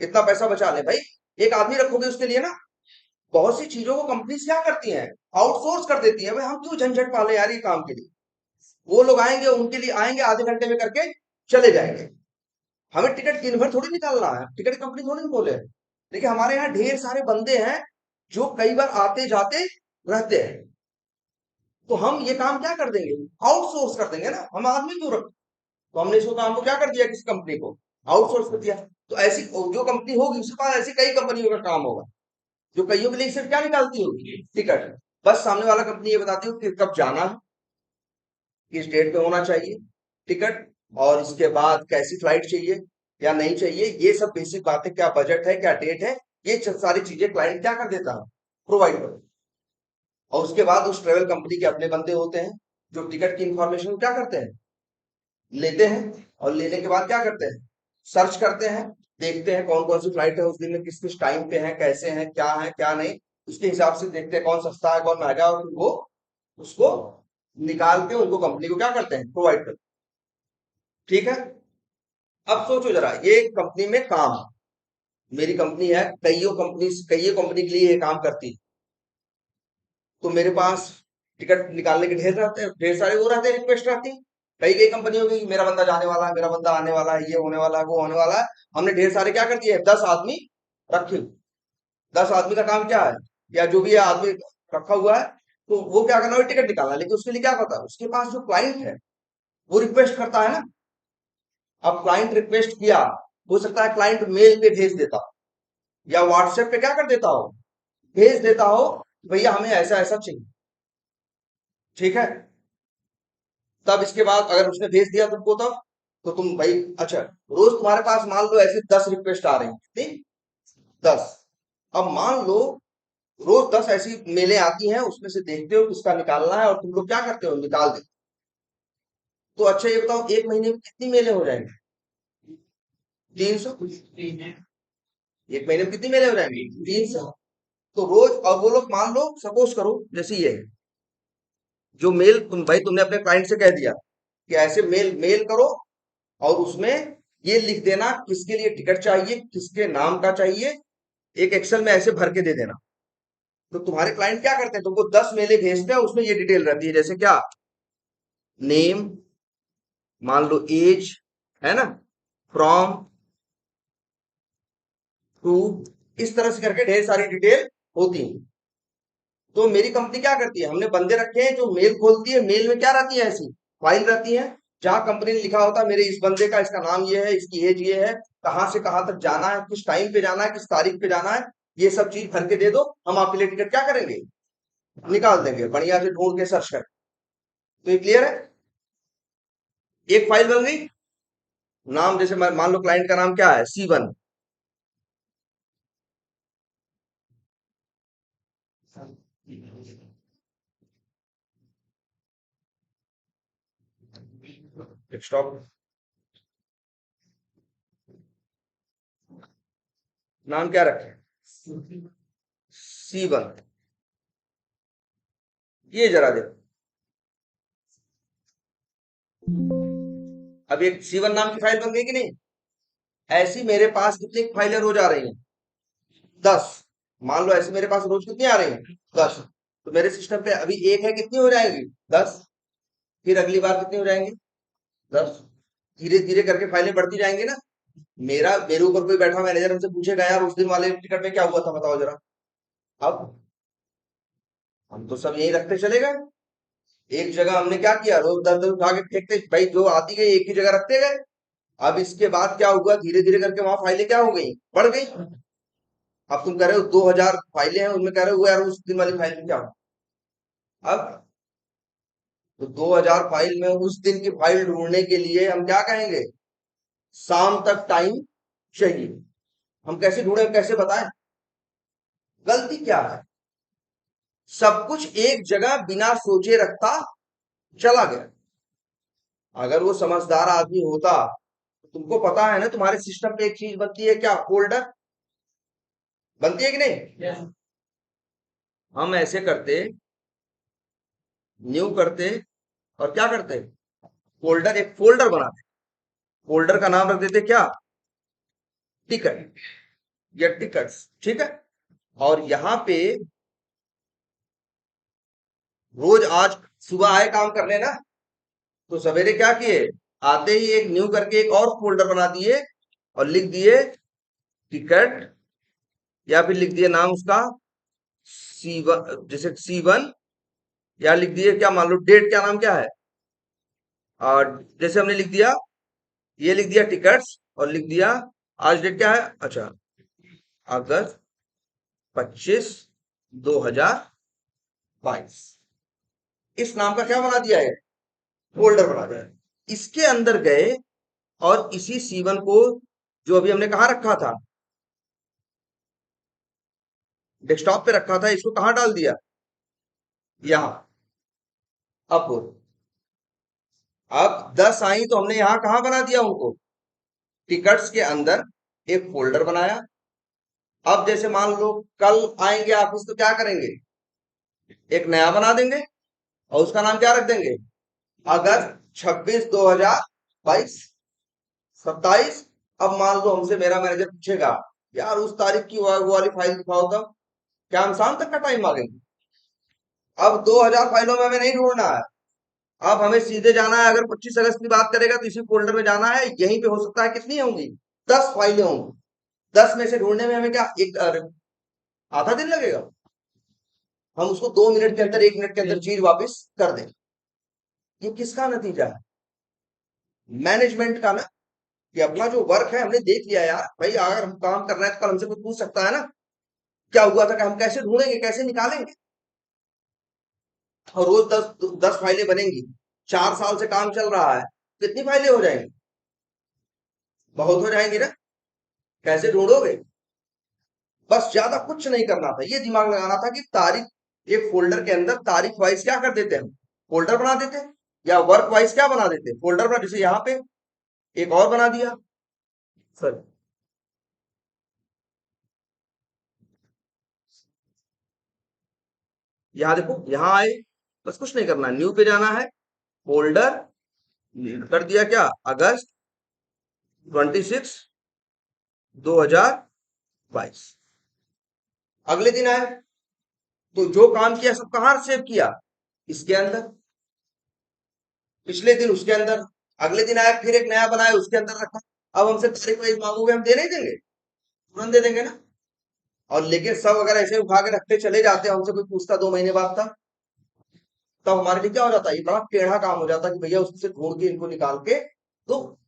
इतना पैसा बचा लें। भाई एक आदमी रखोगे उसके लिए ना, बहुत सी चीजों को कंपनीज क्या करती हैं, आउटसोर्स कर देती हैं। भाई हम क्यों झंझट पाले यार ये काम के लिए, वो लोग आएंगे, उनके लिए आएंगे, आधे घंटे में करके चले जाएंगे। हमें टिकट दिन भर थोड़ी निकालना है, टिकट कंपनी थोड़ी ना बोले। देखिए हमारे यहाँ ढेर सारे बंदे हैं जो कई बार आते जाते रहते हैं, तो हम ये काम क्या कर देंगे, आउटसोर्स कर देंगे ना, हम आदमी क्यों रख। तो हमने इसको काम को क्या कर दिया, किसी कंपनी को आउटसोर्स कर दिया। तो ऐसी जो कंपनी होगी उसके पास ऐसी कई कंपनियों का काम होगा, जो कईयों के लिए सिर्फ क्या निकालती होगी, टिकट। बस सामने वाला कंपनी ये बताती होगी कि कब जाना है, किस डेट पे होना चाहिए टिकट, और इसके बाद कैसी फ्लाइट चाहिए या नहीं चाहिए, ये सब बेसिक बातें, क्या बजट है, क्या डेट है, ये सारी चीजें क्लाइंट क्या कर देता है, प्रोवाइड कर। और उसके बाद उस ट्रेवल कंपनी के अपने बंदे होते हैं, जो टिकट की इंफॉर्मेशन क्या करते हैं, लेते हैं, और लेने के बाद क्या करते हैं, सर्च करते हैं, देखते हैं कौन कौन सी फ्लाइट है उस दिन में, किस किस टाइम पे है, कैसे है क्या नहीं, उसके हिसाब से देखते हैं कौन सस्ता है कौन महंगा है, और फिर वो उसको निकाल के उनको कंपनी को क्या करते हैं, प्रोवाइड करते हैं। ठीक है। अब सोचो जरा, ये कंपनी में काम, मेरी कंपनी है, कईयों कंपनी के लिए ये काम करती है, तो मेरे पास टिकट निकालने के ढेर रहते हैं, ढेर सारे वो रहते हैं, रिक्वेस्ट रहती है। कई कई कंपनी होगी कि मेरा बंदा जाने वाला है, मेरा बंदा आने वाला है, ये होने वाला है, वो होने वाला है। हमने ढेर सारे क्या कर दिए, 10 आदमी रखे। 10 आदमी का काम क्या है, या जो भी है आदमी रखा हुआ है, तो वो क्या करना है, टिकट निकालना है। लेकिन उसके लिए क्या करता है, उसके पास जो क्लाइंट है वो रिक्वेस्ट करता है ना। अब क्लाइंट रिक्वेस्ट किया, हो सकता है क्लाइंट मेल पे भेज देता या व्हाट्सएप पे क्या कर देता हो, भेज देता हो, भैया हमें ऐसा ऐसा चाहिए, ठीक है। तब इसके बाद अगर उसने भेज दिया तुमको, तब तो तुम भाई, अच्छा, रोज तुम्हारे पास मान लो ऐसे 10 रिक्वेस्ट आ रही हैं, कितनी, 10। अब मान लो रोज 10 ऐसी मेलें आती हैं, उसमें से देखते हो किसका निकालना है और तुम लोग क्या करते हो, निकाल देते हो। तो अच्छा ये बताओ, एक महीने में कितनी मेलें हो जाएंगी, 300। एक महीने में कितनी मेलें हो जाएंगी, 300। तो रोज, और वो लोग मान लो सपोज करो जैसे ये है, जो मेल तुम भाई तुमने अपने क्लाइंट से कह दिया कि ऐसे मेल मेल करो, और उसमें ये लिख देना किसके लिए टिकट चाहिए, किसके नाम का चाहिए, एक एक्सेल में ऐसे भर के दे देना। तो तुम्हारे क्लाइंट क्या करते हैं, तुमको 10 मेले भेजते हैं, उसमें ये डिटेल रहती है, जैसे क्या, नेम, मान लो एज, है ना, फ्रॉम, टू, इस तरह से करके ढेर सारी डिटेल होती है। तो मेरी कंपनी क्या करती है, हमने बंदे रखे हैं जो मेल खोलती है, मेल में क्या रहती है, ऐसी फाइल रहती है जहां कंपनी ने लिखा होता है मेरे इस बंदे का, इसका नाम ये है, इसकी एज ये है, कहां से कहां तक जाना है, किस टाइम पे जाना है, किस तारीख पे जाना है, ये सब चीज भर के दे दो, हम आपके लिए टिकट क्या करेंगे, निकाल देंगे, बढ़िया से ढूंढ के सर्च कर। तो ये क्लियर है, एक फाइल बन गई। नाम जैसे मान लो क्लाइंट का नाम क्या है, C1। स्टॉप, नाम क्या रखे, C1। ये जरा देखो, अब एक C1 नाम की फाइल बन गई कि नहीं। ऐसी मेरे पास कितनी फाइलें रोज आ रही हैं, 10। मान लो ऐसे मेरे पास रोज कितनी आ रही हैं, 10। तो मेरे सिस्टम पे अभी एक है, कितनी हो जाएंगी, 10। फिर अगली बार कितनी हो जाएंगी, 10। धीरे धीरे करके फाइलें बढ़ती जाएंगी ना। मेरे ऊपर कोई बैठा मैनेजर हमसे पूछेगा, यार उस दिन वाले टिकट में क्या हुआ था बताओ जरा। अब हम तो सब यही रखते चले गए, एक जगह हमने क्या किया, रोज 10 10 उठा के फेंकते, भाई जो आती गई एक ही जगह रखते गए। अब इसके बाद क्या हुआ, धीरे धीरे करके वहां फाइलें क्या हो गई, बढ़ गई। अब तुम कह रहे हो 2000 फाइलें हैं, उनमें कह रहे हो यार उस दिन वाली फाइल में क्या हुआ। अब तो 2000 फाइल में उस दिन की फाइल ढूंढने के लिए हम क्या कहेंगे, शाम तक टाइम चाहिए। हम कैसे ढूंढे, कैसे बताएं, गलती क्या है, सब कुछ एक जगह बिना सोचे रखता चला गया। अगर वो समझदार आदमी होता, तो तुमको पता है ना, तुम्हारे सिस्टम पे एक चीज बनती है क्या, फोल्डर, बनती है कि नहीं। हम ऐसे करते, न्यू करते, और क्या करते, फोल्डर, एक फोल्डर बनाते, फोल्डर का नाम रख देते क्या, टिकट या टिकट्स, ठीक है। और यहाँ पे रोज, आज सुबह आए काम करने ना, तो सवेरे क्या किए, आते ही एक न्यू करके एक और फोल्डर बना दिए, और लिख दिए टिकट, या फिर लिख दिए नाम उसका C1, जैसे C1, या लिख दिए क्या, मान लो डेट, क्या नाम क्या है, और जैसे हमने लिख दिया, ये लिख दिया टिकट्स, और लिख दिया आज डेट क्या है, अच्छा, अगस्त 25 2022, इस नाम का क्या बना दिया है, फोल्डर बना दिया। इसके अंदर गए, और इसी C1 को, जो अभी हमने कहा रखा था, डेस्कटॉप पे रखा था, इसको कहाँ डाल दिया, यहाँ। अब बोलो, अब 10 आई तो हमने यहाँ कहाँ बना दिया उनको, टिकट्स के अंदर एक फोल्डर बनाया। अब जैसे मान लो कल आएंगे ऑफिस, तो क्या करेंगे, एक नया बना देंगे, और उसका नाम क्या रख देंगे, अगस्त 26 2022 27। अब मान लो हमसे मेरा मैनेजर पूछेगा, यार उस तारीख की वो वाली फाइल दिखाओ, तब क्या हम शाम तक का टाइम मांगेंगे। अब 2000 फाइलों में हमें नहीं ढूंढना है, अब हमें सीधे जाना है, अगर 25 अगस्त की बात करेगा तो इसी फोल्डर में जाना है, यहीं पे हो सकता है कितनी होंगी, 10 फाइलें होंगी। 10 में से ढूंढने में हमें क्या, एक आधा दिन लगेगा, हम उसको 2 मिनट के अंदर, 1 मिनट के अंदर चीज वापस कर दें। ये किसका नतीजा है, मैनेजमेंट का ना। कि अपना जो वर्क है हमने देख लिया यार भाई, अगर हम काम कर रहे हैं तो कल हमसे कोई पूछ सकता है ना क्या हुआ था, कि हम कैसे ढूंढेंगे, कैसे निकालेंगे। और रोज 10 फाइलें बनेंगी, 4 साल से काम चल रहा है, कितनी फाइलें हो जाएंगी, बहुत हो जाएंगी ना, कैसे ढूंढोगे। बस ज्यादा कुछ नहीं करना था, ये दिमाग लगाना था कि तारीख एक फोल्डर के अंदर तारीख वाइज क्या कर देते हैं हम, फोल्डर बना देते हैं, या वर्क वाइज क्या बना देते हैं, फोल्डर बना, जैसे यहाँ पे एक और बना दिया सर। यहाँ देखो, यहाँ आए, बस कुछ नहीं करना, न्यू पे जाना है, फोल्डर कर दिया क्या, अगस्त 26 2022। अगले दिन आए तो जो काम किया सब कहाँ सेव किया, इसके अंदर, पिछले दिन उसके अंदर, अगले दिन आया फिर एक नया बनाया उसके अंदर रखा। अब हमसे तारीख वाइज मांगोगे, हम दे नहीं देंगे, तुरंत दे देंगे ना। और लेकिन सब अगर ऐसे उठा के रखते चले जाते, हमसे कोई पूछता 2 महीने बाद था, तब हमारे लिए क्या हो जाता, ये बड़ा टेढ़ा काम हो जाता कि भैया उससे ढूंढ के इनको निकाल के। तो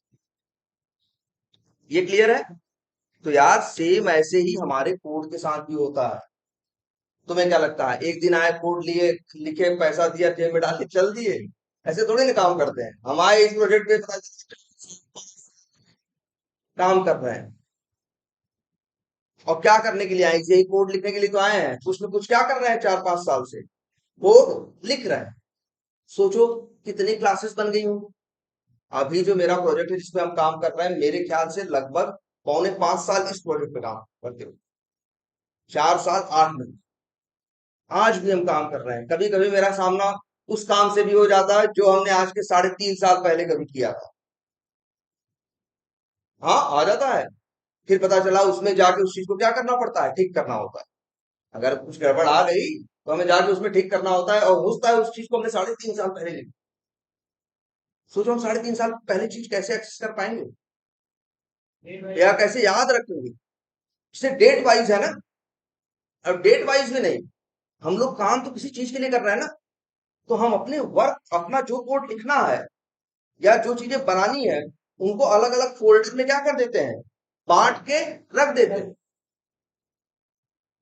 ये क्लियर है। तो यार सेम ऐसे ही हमारे कोड के साथ भी होता है। तुम्हें क्या लगता है एक दिन आए, कोड लिए, लिखे, पैसा दिया, जेब में डाल के चल दिए, ऐसे थोड़ी ना काम करते हैं। हम आए इस प्रोजेक्ट पे, पता चला काम कर रहे हैं, और क्या करने के लिए आए, यही कोड लिखने के लिए तो आए हैं, कुछ न कुछ क्या कर रहे हैं 4 5 साल से, कोड लिख रहे हैं। सोचो कितनी क्लासेस बन गई होंगी। अभी जो मेरा प्रोजेक्ट है जिसपे हम काम कर रहे हैं, मेरे ख्याल से लगभग 4.5 5 साल इस प्रोजेक्ट पे काम करते हो, 4 साल 8 महीने, आज भी हम काम कर रहे हैं। कभी कभी मेरा सामना उस काम से भी हो जाता है जो हमने आज के 3.5 साल पहले कभी किया था। हाँ आ जाता है। फिर पता चला उसमें जाके उस चीज को क्या करना पड़ता है, ठीक करना होता है। अगर कुछ गड़बड़ आ गई तो हमें जाके उसमें ठीक करना होता है, और होता है उस चीज को हमने 3.5 साल पहले लिखा। सोचो हम 3.5 साल पहले चीज कैसे एक्सेस कर पाएंगे, या कैसे याद रखेंगे। इससे डेट वाइज है ना, अब डेट वाइज में नहीं, हम लोग काम तो किसी चीज के लिए कर रहे हैं ना। तो हम अपने वर्क, अपना जो कोड लिखना है या जो चीजें बनानी है, उनको अलग अलग फोल्डर में क्या कर देते हैं, बांट के रख देते हैं।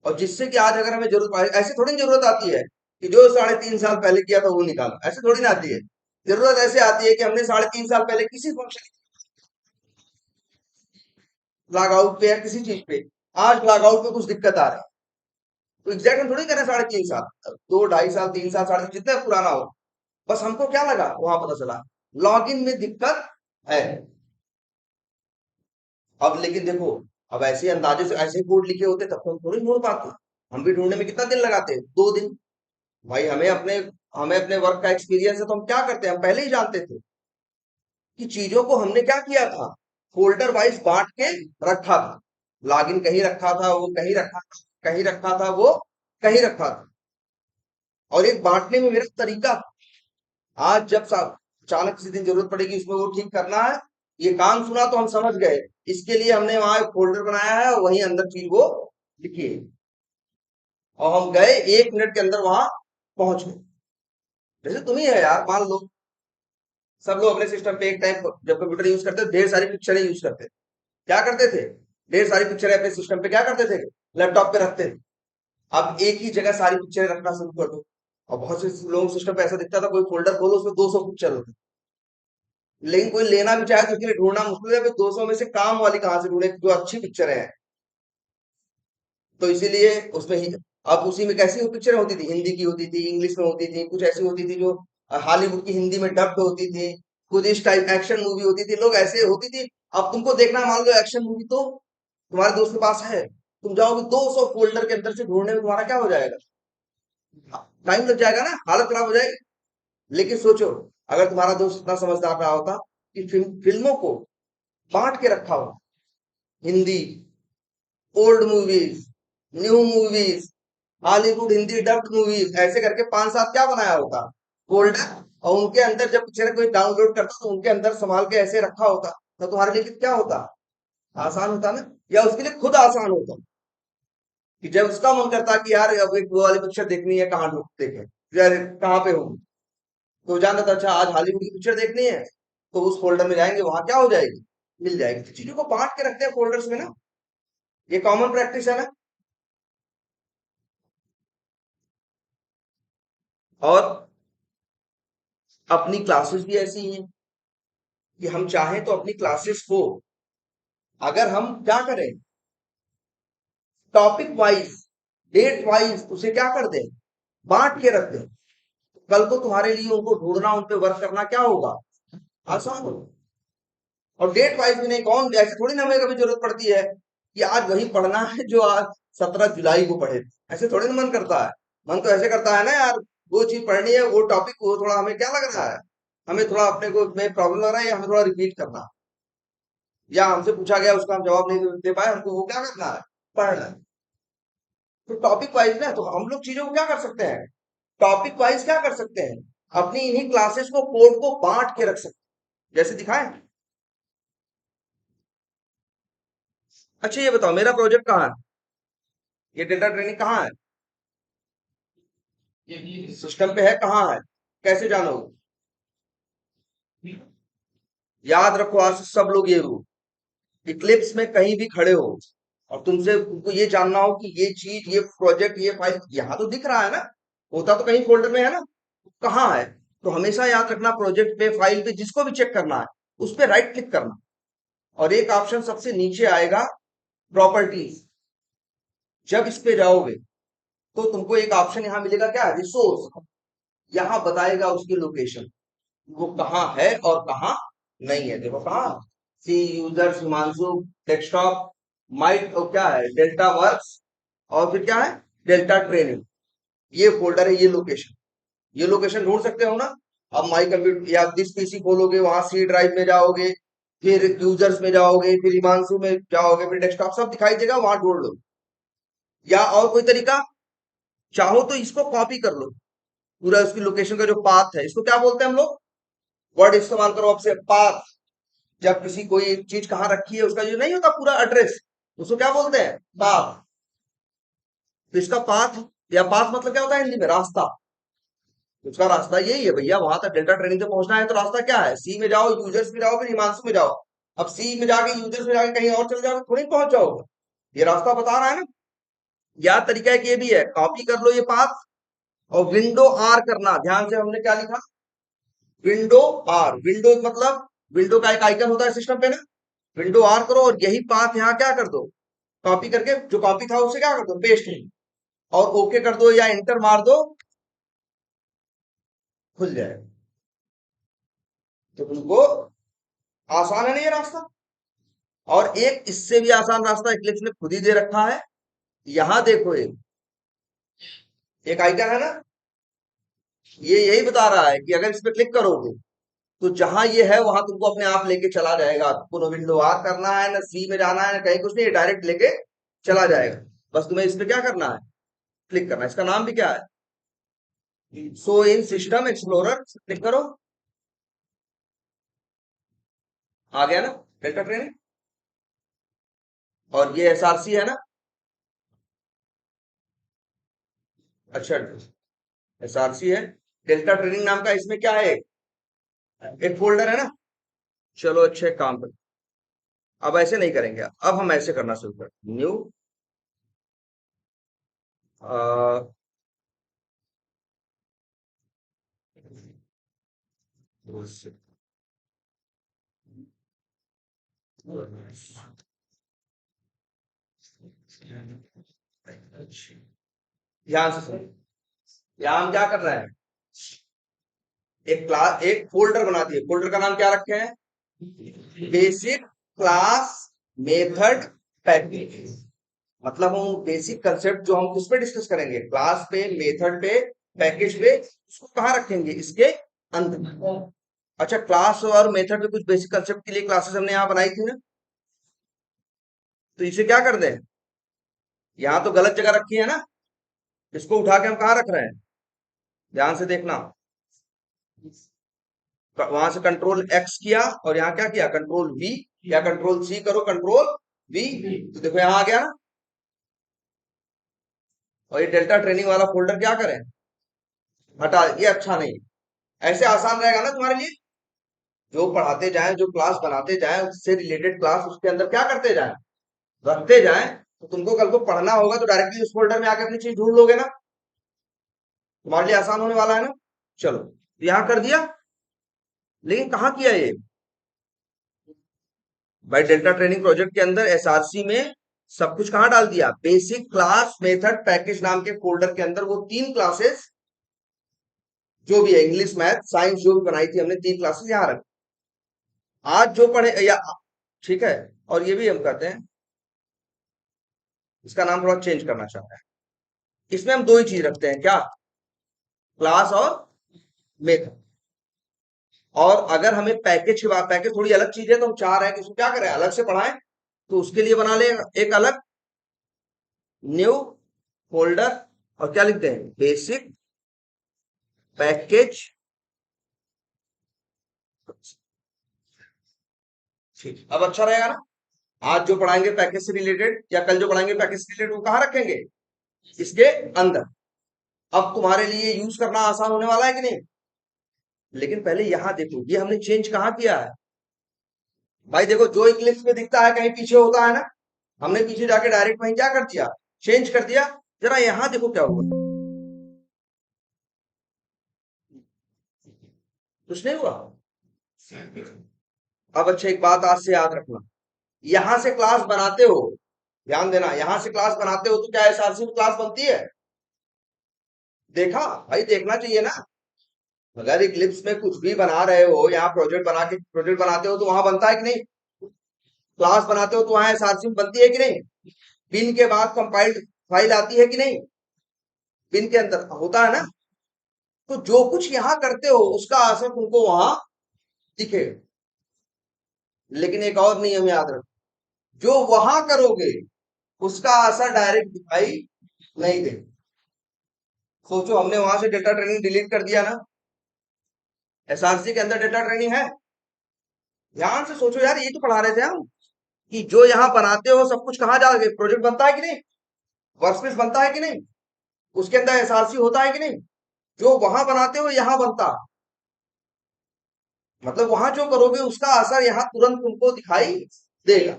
और जिससे कि आज अगर हमें जरूरत पड़े, ऐसे थोड़ी ना जरूरत आती है कि जो 3.5 साल पहले किया था वो निकालो, ऐसे थोड़ी ना आती है। जरूरत ऐसे आती है कि हमने 3.5 साल पहले किसी फंक्शन लॉग आउट पे या किसी चीज पे, आज लॉग आउट पे कुछ दिक्कत आ रही है, तो एग्जैक्ट हम थोड़ी करें 3.5 साल, 2 2.5 साल 3 साल 4 साल जितना पुराना हो। बस हमको क्या लगा वहां पता चला लॉगिन में दिक्कत है। अब लेकिन देखो, अब ऐसे अंदाजे से ऐसे कोड लिखे होते तब तो हम थोड़ी ढूंढ पाते। हम भी ढूंढने में कितना दिन लगाते, 2 दिन। भाई हमें अपने वर्क का एक्सपीरियंस है, तो हम क्या करते हैं, हम पहले ही जानते थे कि चीजों को हमने क्या किया था, फोल्डर वाइज बांट के रखा था। लॉगिन कहीं रखा था, वो कहीं रखा था, कहीं रखा था, वो कहीं रखा था। और एक बांटने में मेरा तरीका, आज जब अचानक किसी दिन जरूरत पड़ेगी उसमें वो ठीक करना है, ये काम सुना तो हम समझ गए, इसके लिए हमने वहां एक फोल्डर बनाया है और वहीं अंदर चीज वो लिखी है, और हम गए 1 मिनट के अंदर वहां पहुंच गए। जैसे तुम ही है यार, मान लो सब लोग अपने सिस्टम पे एक टाइम जब कंप्यूटर यूज करते थे, ढेर सारी पिक्चरें यूज करते थे। क्या करते थे, ढेर सारी पिक्चरें अपने सिस्टम पे क्या करते थे, लैपटॉप पे रखते थे। अब एक ही जगह सारी पिक्चरें रखना शुरू कर दो, और बहुत से लोगों सिस्टम पे ऐसा दिखता था, कोई फोल्डर खोलो उसमें 200 पिक्चर होती, लेकिन कोई लेना भी चाहे तो उसके लिए ढूंढना मुश्किल है, 200 में से काम वाली कहाँ से ढूंढे जो अच्छी पिक्चरें हैं। तो इसीलिए उसमें ही, अब उसी में कैसी पिक्चरें होती थी, हिंदी की होती थी, इंग्लिश में होती थी, कुछ ऐसी होती थी जो हॉलीवुड की हिंदी में डब्ड होती थी, कुछ इस टाइप एक्शन मूवी होती थी, लोग ऐसे होती थी। अब तुमको देखना है, मान लो एक्शन मूवी, तो तुम्हारे दोस्त के पास है, तुम जाओगे 200 फोल्डर के अंदर से ढूंढने में तुम्हारा क्या हो जाएगा, टाइम लग जाएगा ना, हालत खराब हो जाएगी। लेकिन सोचो अगर तुम्हारा दोस्त इतना समझदार रहा होता कि फिल्मों को बांट के रखा हो, Hindi, old movies, new movies, Hollywood Hindi dubbed movies, ऐसे करके 5 7 क्या बनाया होता, फोल्डर। और उनके अंदर जब पिक्चर कोई डाउनलोड करता तो उनके अंदर संभाल के ऐसे रखा होता, तो तुम्हारे लिए क्या होता, आसान होता ना। या उसके लिए खुद आसान होता कि जब उसका मन करता कि यार अब एक वो वाली पिक्चर देखनी है, कहाँ ढूंढ देखें, यार कहाँ पे हो, तो जानता था अच्छा आज हॉलीवुड की पिक्चर देखनी है, तो उस फोल्डर में जाएंगे, वहां क्या हो जाएगी, मिल जाएगी। तो चीजों को बांट के रखते हैं फोल्डर्स में ना, ये कॉमन प्रैक्टिस है ना। और अपनी क्लासेस भी ऐसी हैं कि हम चाहें तो अपनी क्लासेस को अगर हम क्या करें, टॉपिक वाइज, डेट वाइज उसे क्या कर दें, बांट के रख दें, कल को तुम्हारे लिए उनको ढूंढना, उन पे वर्क करना क्या होगा, आसान होगा। और डेट वाइज भी नहीं, कौन ऐसे थोड़ी ना हमें कभी जरूरत पड़ती है कि आज वही पढ़ना है जो आज 17 जुलाई को पढ़े थे। ऐसे थोड़ी ना मन करता है। मन तो ऐसे करता है ना यार, वो चीज पढ़नी है, वो टॉपिक को थोड़ा हमें क्या लग रहा है, हमें थोड़ा अपने को में प्रॉब्लम लग रहा है, या हमें थोड़ा रिपीट करना है, या हमसे पूछा गया उसका हम जवाब नहीं दे पाए, हमको वो क्या करना है, पढ़ना है। तो टॉपिक वाइज ना, तो हम लोग चीजों को क्या कर सकते हैं, टॉपिक वाइज क्या कर सकते हैं, अपनी इन्हीं क्लासेस को, कोड को बांट के रख सकते हैं, जैसे दिखाएं। अच्छा ये बताओ, मेरा प्रोजेक्ट कहाँ है, ये डेटा ट्रेनिंग कहाँ है, सिस्टम पे है, कहाँ है, कैसे जानोगे, याद रखो आज से सब लोग ये रूल, इक्लिप्स में कहीं भी खड़े हो और तुमसे तुमको ये जानना हो कि ये चीज, ये प्रोजेक्ट, ये फाइल यहाँ तो दिख रहा है ना, होता तो कहीं फोल्डर में है ना, कहाँ है। तो हमेशा याद रखना, प्रोजेक्ट पे, फाइल पे, जिसको भी चेक करना है उस पे राइट क्लिक करना, और एक ऑप्शन सबसे नीचे आएगा, प्रॉपर्टीज। जब इस पे जाओगे तो तुमको एक ऑप्शन यहाँ मिलेगा, क्या, रिसोर्स। यहाँ बताएगा उसकी लोकेशन, वो कहाँ है और कहाँ नहीं है। देखो कहाँ, see users Himanshu, desktop, might, और क्या है, डेल्टा वर्क्स, और फिर क्या है, डेल्टा ट्रेनिंग, ये फोल्डर है, ये लोकेशन, ये लोकेशन ढूंढ सकते हो ना। अब माई कंप्यूटर या दिस पीसी खोलोगे, वहां सी ड्राइव में जाओगे, फिर यूजर्स में जाओगे, फिर हिमांशु में जाओगे, फिर डेस्कटॉप, सब दिखाई देगा, वहां ढूंढ लो। या और कोई तरीका, चाहो तो इसको कॉपी कर लो, पूरा उसकी लोकेशन का जो पाथ है, इसको क्या बोलते हैं हम लोग, वर्ड इस्तेमाल करो अब से, पाथ। जब किसी कोई चीज कहाँ रखी है उसका जो नहीं होता पूरा एड्रेस, उसको क्या बोलते हैं, पाथ। तो इसका पाथ, या पाथ मतलब क्या होता है हिंदी में, रास्ता। उसका रास्ता यही है भैया, वहां तक डेल्टा ट्रेनिंग से पहुंचना है, तो रास्ता क्या है, सी में जाओ, यूजर्स में जाओ, फिर हिमांशु में जाओ। अब सी में जाके, यूजर्स में जाके कहीं और चले जाओ, थोड़ी पहुंच जाओगे, ये रास्ता बता रहा है ना। या तरीका एक ये भी है, कॉपी कर लो ये पाथ, और विंडो आर करना, ध्यान से हमने क्या लिखा, विंडो आर। विंडो मतलब, विंडो का एक आइकन होता है सिस्टम पे ना, विंडो आर करो, और यही पाथ यहाँ क्या कर दो, कॉपी करके, जो कॉपी था उसे क्या कर दो, पेस्ट, और ओके कर दो या एंटर मार दो, खुल जाए। तो तुमको आसान है ना ये रास्ता। और एक इससे भी आसान रास्ता इक्लिप्स ने खुद ही दे रखा है, यहां देखो, एक आइकन है ना, ये यही बता रहा है कि अगर इस पे क्लिक करोगे तो जहां ये है वहां तुमको अपने आप लेके चला जाएगा, तुमको ना विंडो आर करना है, ना सी में जाना है, ना कहीं कुछ नहीं, डायरेक्ट लेके चला जाएगा। बस तुम्हें इस पे क्या करना है, क्लिक करना है। इसका नाम भी क्या है, सो इन सिस्टम एक्सप्लोरर, क्लिक करो, आ गया ना डेल्टा ट्रेनिंग। और ये एसआरसी है ना, अच्छा, एसआरसी है, डेल्टा ट्रेनिंग नाम का, इसमें क्या है, एक फोल्डर है ना। चलो अच्छे काम कर, अब ऐसे नहीं करेंगे, अब हम ऐसे करना शुरू कर, न्यू, ध्यान से सुनो, यहाँ हम क्या कर रहे हैं, एक क्लास, एक फोल्डर बना दिए, फोल्डर का नाम क्या रखे हैं, बेसिक क्लास मेथड पैकेज। मतलब हम बेसिक कंसेप्ट जो हम किस पे डिस्कस करेंगे, क्लास पे, मेथड पे, पैकेज पे, उसको कहाँ रखेंगे, इसके अंत में। अच्छा, क्लास और मेथड पे कुछ बेसिक कंसेप्ट के लिए क्लासेस हमने यहाँ बनाई थी ना, तो इसे क्या कर दें, यहाँ तो गलत जगह रखी है ना, इसको उठा के हम कहाँ रख रहे हैं, ध्यान से देखना, वहां से कंट्रोल एक्स किया, और यहाँ क्या किया, कंट्रोल वी, या कंट्रोल सी करो, कंट्रोल वी, तो देखो यहाँ आ गया ना। और ये डेल्टा ट्रेनिंग वाला फोल्डर क्या करें, हटा, ये अच्छा नहीं, ऐसे आसान रहेगा ना तुम्हारे लिए, जो पढ़ाते जाएं, जो क्लास बनाते जाएं, उससे रिलेटेड क्लास उसके अंदर क्या करते जाएं, रखते जाएं। तो तुमको कल को पढ़ना होगा तो डायरेक्टली उस फोल्डर में आके अपनी चीज ढूंढ लोगे ना, तुम्हारे लिए आसान होने वाला है ना। चलो, यहाँ कर दिया, लेकिन कहाँ किया ये भाई, डेल्टा ट्रेनिंग प्रोजेक्ट के अंदर एसआरसी में सब कुछ कहाँ डाल दिया, बेसिक क्लास मेथड पैकेज नाम के फोल्डर के अंदर वो 3 क्लासेस जो भी है, इंग्लिश मैथ साइंस जो भी बनाई थी हमने 3 क्लासेस यहाँ रख। आज जो पढ़े या ठीक है, और ये भी हम कहते हैं, इसका नाम थोड़ा चेंज करना चाहते हैं। इसमें हम दो ही चीज रखते हैं, क्या, क्लास और मेथड। और अगर हमें पैकेज की बात, पैकेज थोड़ी अलग चीज है, तो हम चाह रहे हैं कि उसको क्या करें, अलग से पढ़ाएं। तो उसके लिए बना ले एक अलग न्यू फोल्डर, और क्या लिखते हैं, बेसिक पैकेज। ठीक, अब अच्छा रहेगा ना। आज जो पढ़ाएंगे पैकेज से रिलेटेड, या कल जो पढ़ाएंगे पैकेज से रिलेटेड, वो कहाँ रखेंगे, इसके अंदर। अब तुम्हारे लिए यूज करना आसान होने वाला है कि नहीं। लेकिन पहले यहां देखो, ये हमने चेंज कहाँ किया है भाई। देखो, जो इक्लिप्स में दिखता है कहीं पीछे होता है ना, हमने पीछे जाके डायरेक्ट वहीं क्या कर दिया, चेंज कर दिया। जरा यहां देखो क्या हुआ, कुछ नहीं हुआ। अब अच्छा, एक बात आज से याद रखना, यहां से क्लास बनाते हो, ध्यान देना, यहां से क्लास बनाते हो तो क्या एसआरसी में क्लास बनती है, देखा भाई, देखना चाहिए ना। अगर इक्लिप्स में कुछ भी बना रहे हो, यहाँ प्रोजेक्ट बना के प्रोजेक्ट बनाते हो तो वहां बनता है कि नहीं, क्लास बनाते हो तो वहां एसआरसी में बनती है कि नहीं, पिन के बाद कंपाइल्ड फाइल आती है कि नहीं, पिन के अंदर होता है ना। तो जो कुछ यहाँ करते हो उसका असर तुमको वहां दिखेगा। लेकिन एक और नियम याद रखो, जो वहां करोगे उसका असर डायरेक्ट दिखाई नहीं दे। सोचो, हमने वहां से डेटा ट्रेनिंग डिलीट कर दिया ना, एसआरसी के अंदर डेटा ट्रेनिंग है। ध्यान से सोचो यार, ये तो पढ़ा रहे थे हम, कि जो यहाँ बनाते हो सब कुछ कहाँ जाओगे, प्रोजेक्ट बनता है कि नहीं, वर्कस्पेस बनता है कि नहीं, उसके अंदर एसआरसी होता है कि नहीं, जो वहां बनाते हो यहाँ बनता। मतलब वहां जो करोगे उसका असर यहाँ तुरंत तुमको दिखाई देगा,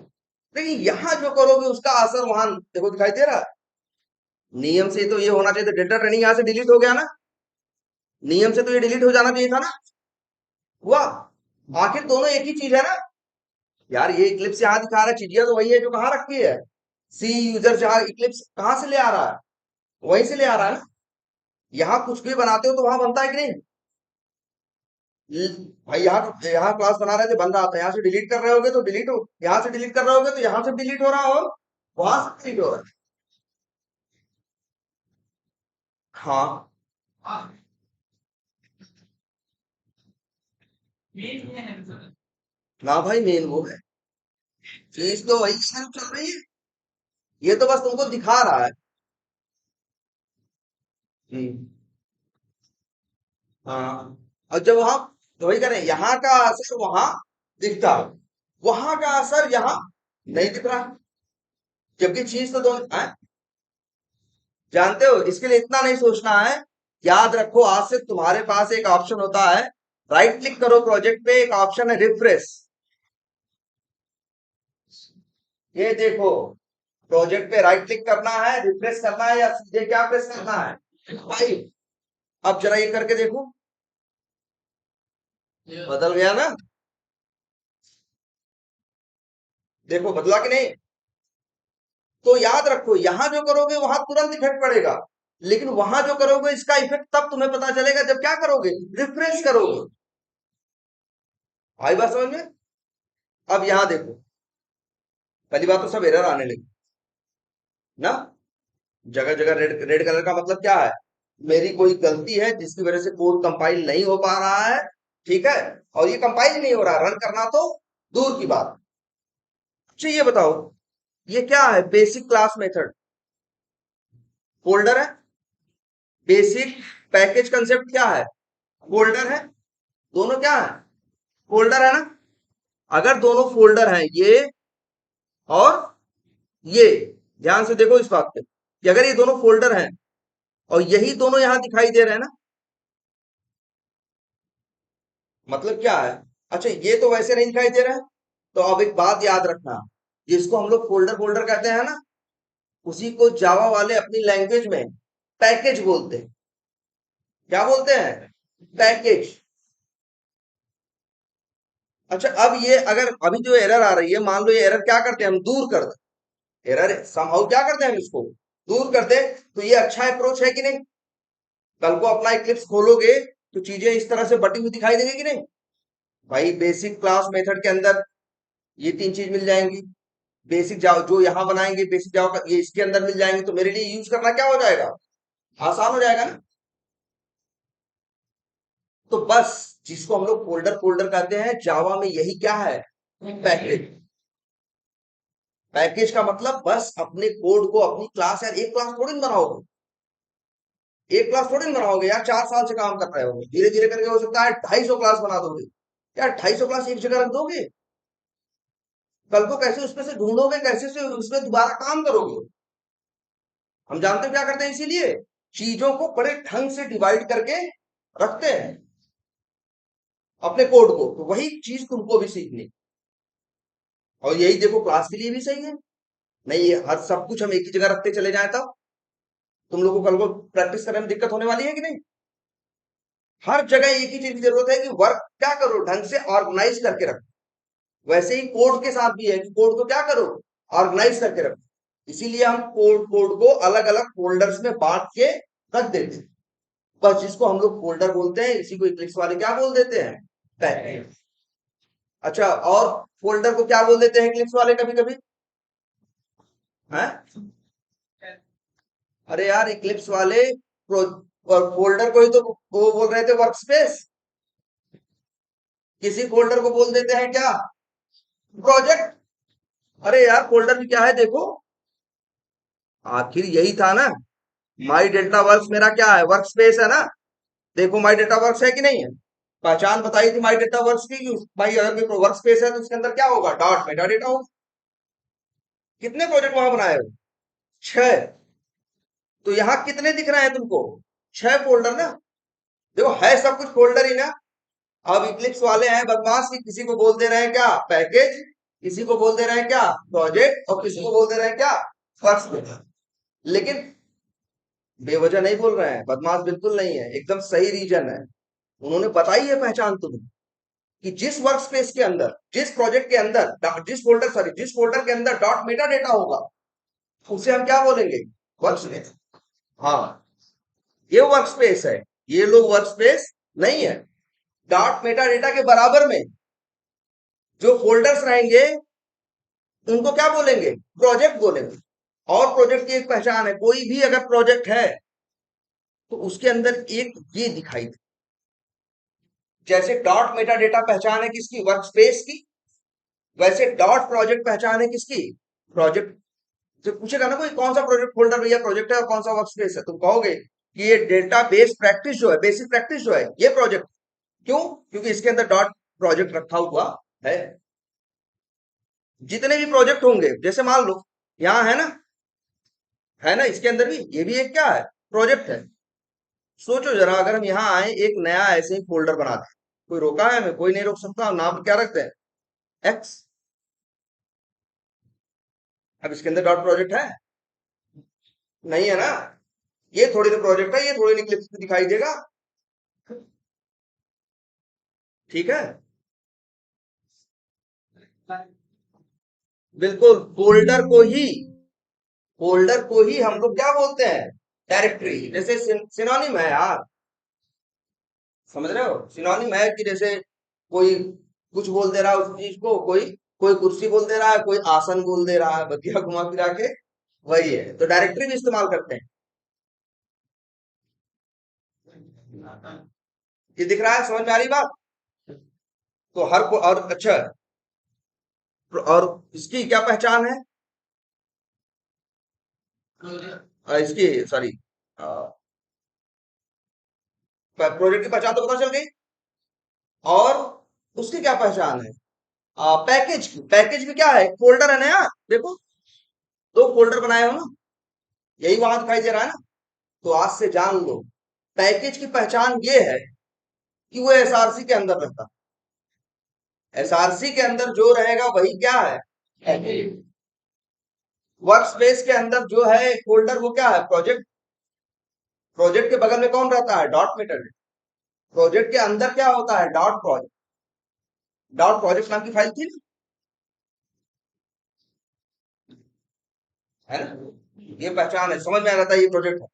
लेकिन यहाँ जो करोगे उसका असर वहां देखो दिखाई दे रहा है। नियम से तो ये होना चाहिए, तो डेटा ट्रेनिंग यहाँ से डिलीट हो गया ना, नियम से तो ये डिलीट हो जाना चाहिए था ना, हुआ। आखिर दोनों एक ही चीज है ना यार। ये इक्लिप्स यहाँ दिखा रहा है, चिड़िया तो वही है जो कहाँ रखी है, सी यूजर जहाँ इक्लिप्स कहाँ से ले आ रहा है, वहीं से ले आ रहा है ना। यहाँ कुछ भी बनाते हो तो वहां बनता है कि नहीं। भाई यहाँ क्लास बना रहे थे, बन रहा था, यहाँ से डिलीट कर रहे होगे तो डिलीट हो, यहाँ से डिलीट कर रहे होगे तो यहाँ से डिलीट हो रहा है, और वहां से डिलीट हो रहा है। हाँ, ना भाई, मेन वो है, चीज तो वही सिर्फ चल रही है, ये तो बस तुमको दिखा रहा है। हम्म, हाँ। और जब हम तो वही करें, यहाँ का असर वहां दिखता है, वहां का असर यहाँ नहीं दिख रहा, जबकि चीज तो दोनों है। जानते हो, इसके लिए इतना नहीं सोचना है। याद रखो, आज से तुम्हारे पास एक ऑप्शन होता है, राइट क्लिक करो प्रोजेक्ट पे, एक ऑप्शन है रिफ्रेश। ये देखो, प्रोजेक्ट पे राइट क्लिक करना है, रिफ्रेश करना है, या सीधे क्या प्रेस करना है, भाई। अब जरा ये करके देखो, बदल गया ना, देखो बदला कि नहीं। तो याद रखो, यहां जो करोगे वहां तुरंत इफेक्ट पड़ेगा, लेकिन वहां जो करोगे इसका इफेक्ट तब तुम्हें पता चलेगा जब क्या करोगे, रिफ्रेश करोगे। आई बात समझ में। अब यहां देखो, पहली बात तो सब एरर आने लगी ना, जगह जगह रेड रेड कलर का मतलब क्या है, मेरी कोई गलती है जिसकी वजह से कोड कंपाइल नहीं हो पा रहा है, ठीक है। और ये कंपाइल नहीं हो रहा, रन करना तो दूर की बात। अच्छा ये बताओ, ये क्या है, बेसिक क्लास मेथड फोल्डर है, बेसिक पैकेज कंसेप्ट क्या है, फोल्डर है, दोनों क्या है, फोल्डर है ना। अगर दोनों फोल्डर हैं, ये और ये, ध्यान से देखो इस बात पे, कि अगर ये दोनों फोल्डर हैं और यही दोनों यहां दिखाई दे रहे हैं ना, मतलब क्या है, अच्छा, ये तो वैसे नहीं दिखाई दे रहा है। तो अब एक बात याद रखना, जिसको हम लोग फोल्डर फोल्डर कहते हैं ना, उसी को जावा वाले अपनी लैंग्वेज में पैकेज बोलते हैं। क्या बोलते हैं? पैकेज। अच्छा, अब ये अगर अभी जो एरर आ रही है, मान लो ये एरर क्या करते हैं हम, दूर कर दें। एरर समहाउ क्या करते हैं हम, इसको दूर कर दें। तो ये अच्छा अप्रोच है कि नहीं? कल को अपना इक्लिप्स खोलोगे तो चीजें इस तरह से बटी हुई दिखाई देंगी कि नहीं? भाई बेसिक क्लास मेथड के अंदर ये तीन चीज मिल जाएंगी। बेसिक जाओ जो यहाँ बनाएंगे, बेसिक जाओ का ये इसके अंदर मिल जाएंगे, तो मेरे लिए यूज करना क्या हो जाएगा, आसान हो जाएगा ना। तो बस, जिसको हम लोग फोल्डर फोल्डर कहते हैं, जावा में यही क्या है, पैकेज। पैकेज का मतलब बस अपने कोड को अपनी क्लास, यार एक क्लास थोड़ी ना बनाओगे, एक क्लास थोड़ी ना बनाओगे यार, 4 साल से काम कर रहे हो, धीरे धीरे करके हो सकता है 250 क्लास बना दोगे। यार 250 क्लास एक जगह रख दोगे, कल को कैसे उसमें से ढूंढोगे, कैसे से उसमें दोबारा काम करोगे। हम जानते हो क्या करते हैं, इसीलिए चीजों को बड़े ढंग से डिवाइड करके रखते हैं अपने कोड को। तो वही चीज तुमको भी सीखनी, और यही देखो क्लास के लिए भी सही है। नहीं ये हर सब कुछ हम एक ही जगह रखते चले जाएं, तब तुम लोगों को कल को प्रैक्टिस करने में दिक्कत होने वाली है कि नहीं। हर जगह एक ही चीज की जरूरत है कि वर्क क्या करो, ढंग से ऑर्गेनाइज करके रखो। वैसे ही कोड के साथ भी है कि कोड को क्या करो, ऑर्गेनाइज करके रखो। इसीलिए हम कोड कोड को अलग अलग फोल्डर्स में बांट के रख देते हैं। बस, जिसको हम लोग फोल्डर बोलते हैं, इसी को इक्लिप्स वाले क्या बोल देते हैं, पैकेज। अच्छा, और फोल्डर को क्या बोल देते हैं इक्लिप्स वाले कभी कभी, हैं? अरे यार इक्लिप्स वाले फोल्डर को ही तो वो बोल रहे थे वर्क स्पेस, किसी फोल्डर को बोल देते हैं क्या, प्रोजेक्ट। अरे यार फोल्डर में क्या है देखो, आखिर यही था ना। माई डेल्टा वर्क्स मेरा क्या है, वर्क स्पेस है ना। देखो माई डेल्टा वर्क्स है कि नहीं है, पहचान बताई थी माई डेल्टा वर्क्स की कि भाई अगर कोई वर्क स्पेस है तो उसके अंदर क्या होगा, डॉट मेटा डेटा होगा। कितने प्रोजेक्ट वहां बनाए हो, 6। तो यहाँ कितने दिख रहे हैं तुमको, 6 फोल्डर ना। देखो है सब कुछ फोल्डर ही ना। अब इक्लिप्स वाले हैं बदमाश की, किसी को बोल दे रहे हैं क्या, पैकेज, किसी को बोल दे रहे हैं क्या, प्रोजेक्ट, और किसी को बोल दे रहे हैं क्या, फर्स्ट। लेकिन बेवजह नहीं बोल रहे हैं, बदमाश बिल्कुल नहीं है, एकदम सही रीजन है। उन्होंने बताई है पहचान तुम्हें कि जिस वर्क स्पेस के अंदर, जिस प्रोजेक्ट के अंदर, जिस फोल्डर के अंदर डॉट मेटा डेटा होगा, उसे हम क्या बोलेंगे, वर्क स्पेस। हाँ, ये वर्क स्पेस है। ये लोग वर्क स्पेस नहीं है। डॉट मेटा डेटा के बराबर में जो फोल्डर्स रहेंगे, उनको क्या बोलेंगे, प्रोजेक्ट बोलेंगे। और प्रोजेक्ट की एक पहचान है, कोई भी अगर प्रोजेक्ट है तो उसके अंदर एक ये दिखाई दे। जैसे डॉट मेटा डेटा पहचान है किसकी, वर्क स्पेस की, वैसे डॉट प्रोजेक्ट पहचान है किसकी, प्रोजेक्ट। जब पूछेगा ना कोई कौन सा प्रोजेक्ट फोल्डर भैया प्रोजेक्ट है और कौन सा वर्क स्पेस है, तुम कहोगे कि ये डेटा बेस प्रैक्टिस जो है, बेसिक प्रैक्टिस जो है, ये प्रोजेक्ट। क्यों? क्योंकि इसके अंदर डॉट प्रोजेक्ट रखा हुआ है। जितने भी प्रोजेक्ट होंगे, जैसे मान लो यहाँ है ना, इसके अंदर भी ये भी एक क्या है, प्रोजेक्ट है। सोचो जरा, अगर हम यहाँ आए एक नया ऐसे ही फोल्डर बना दें, कोई रोका है हमें, कोई नहीं रोक सकता। नाम क्या रखते हैं, एक्स। अब इसके अंदर डॉट प्रोजेक्ट है, नहीं है ना। ये थोड़ी ना प्रोजेक्ट है, ये थोड़ी ना क्लिप्स दिखाई देगा। ठीक है, बिल्कुल। फोल्डर को ही हम लोग क्या बोलते हैं, डायरेक्टरी। जैसे सिनोनिम है यार, समझ रहे हो, सिनोनिम है कि जैसे कोई कुछ बोल दे रहा है उस चीज को, कोई कोई कुर्सी बोल दे रहा है, कोई आसन बोल दे रहा है, बतिया घुमा फिरा के वही है। तो डायरेक्टरी भी इस्तेमाल करते हैं। ये दिख रहा है, समझ में आ रही बात। तो हर को, और अच्छा, और इसकी क्या पहचान है, इसकी सॉरी, प्रोजेक्ट की पहचान तो पता चल गई। और उसकी क्या पहचान है, पैकेज की। पैकेज भी क्या है, फोल्डर है ना यार, देखो 2 फोल्डर बनाए हो ना, यही वहां दिखाई दे रहा है ना। तो आज से जान लो, पैकेज की पहचान ये है कि वो एसआरसी के अंदर रहता है। एसआरसी के अंदर जो रहेगा वही क्या है, वर्क स्पेस के अंदर जो है फोल्डर वो क्या है, प्रोजेक्ट। प्रोजेक्ट के बगल में कौन रहता है, डॉट मेथड। प्रोजेक्ट के अंदर क्या होता है, डॉट प्रोजेक्ट। डॉट प्रोजेक्ट नाम की फाइल थी ना, है ना। ये पहचान है, समझ में आ जाता है ये प्रोजेक्ट है,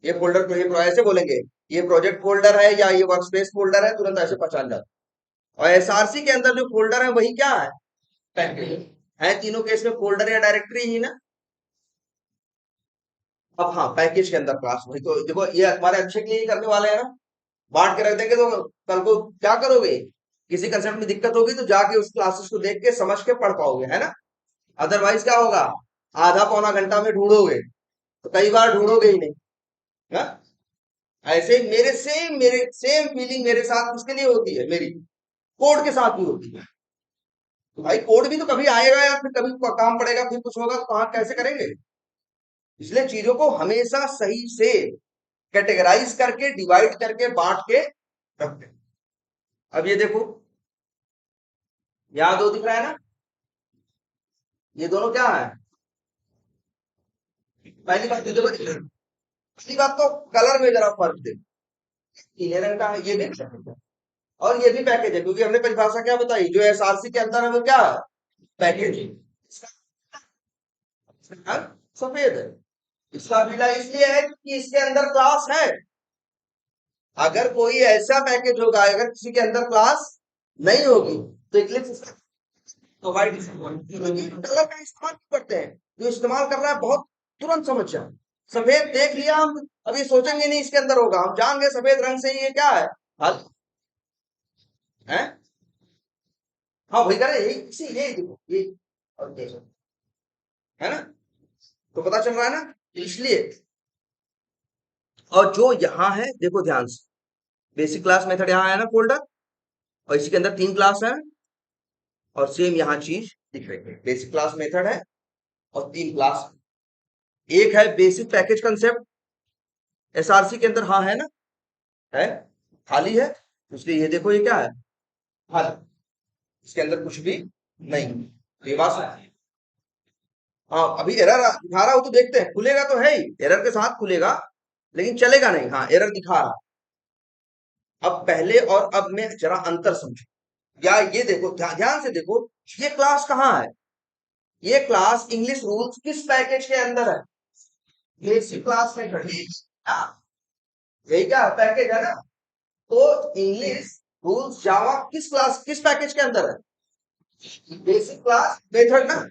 ये फोल्डर को, ये ऐसे बोलेंगे ये प्रोजेक्ट फोल्डर है या ये वर्क स्पेस फोल्डर है, तुरंत ऐसे पहचान जाता है। और एसआरसी के अंदर जो फोल्डर है वही क्या है, पैकेज है। तीनों केस में फोल्डर या डायरेक्टरी ही ना। अब हाँ, पैकेज के अंदर क्लास, वही तो देखो, ये हमारे अच्छे के लिए ही करने वाले हैं ना। बांट के रख देंगे तो कल को क्या करोगे, किसी कंसेप्ट में दिक्कत होगी तो जाके उस क्लासेस को देख के समझ के पढ़ पाओगे, है ना। अदरवाइज क्या होगा, आधा पौना घंटा में ढूंढोगे तो कई बार ढूंढोगे ही नहीं। हाँ? ऐसे ही मेरे सेम फीलिंग मेरे साथ किसके लिए होती है, मेरी कोड के साथ भी होती है। तो भाई कोड भी तो कभी आएगा या फिर कभी काम पड़ेगा, फिर कुछ होगा तो कहाँ कैसे करेंगे। इसलिए चीजों को हमेशा सही से कैटेगराइज करके, डिवाइड करके, बांट के रखते हैं। अब ये देखो, यहाँ दो दिख रहा है ना, ये दोनों क्या है। पहली बात तो देखो, पहली बात तो कलर में जरा फर्क देखो, नीले रंग का है, ये भी पैकेज है और ये भी पैकेज है, क्योंकि हमने परिभाषा क्या बताई, जो एसआरसी के अंदर है वो क्या है, पैकेज है। इसका रंग सफेद है, इसका पीला इसलिए है कि इसके अंदर क्लास है। अगर कोई ऐसा पैकेज होगा, अगर किसी के अंदर क्लास नहीं होगी तो इक्लिप्स प्रोवाइड, कलर का इस्तेमाल क्यों करते हैं, जो इस्तेमाल कर रहा है बहुत तुरंत समझ जाए। सफेद देख लिया हम, अभी सोचेंगे नहीं इसके अंदर होगा, हम जान गए सफेद रंग से ये क्या है, हल है। हाँ वही करे, यही इसी ये देखो ये, और देखो, है ना। तो पता चल रहा है ना, इसलिए। और जो यहाँ है देखो ध्यान से, बेसिक क्लास मेथड यहाँ है ना फोल्डर, और इसी के अंदर तीन क्लास है, और सेम यहाँ चीज दिख रही है, बेसिक क्लास मेथड है और तीन क्लास। एक है बेसिक पैकेज कंसेप्ट, एसआरसी के अंदर, हाँ है ना, है, खाली है, इसलिए ये देखो ये क्या है, खाली, इसके अंदर कुछ भी नहीं। तो ये बात है। हाँ अभी एरर दिखा रहा हो तो देखते हैं, खुलेगा तो है ही, एरर के साथ खुलेगा, लेकिन चलेगा नहीं, हाँ एरर दिखा रहा। अब पहले और अब में जरा अंतर समझो, या ये देखो, ध्यान से देखो, ये क्लास कहाँ है, ये क्लास इंग्लिश रूल्स किस पैकेज के अंदर है, बेसिक क्लास में खड़ी, यही क्या पैकेज है ना। तो इंग्लिश रूल्स जावा किस क्लास, किस पैकेज के अंदर है, बेसिक क्लास मेथड ना।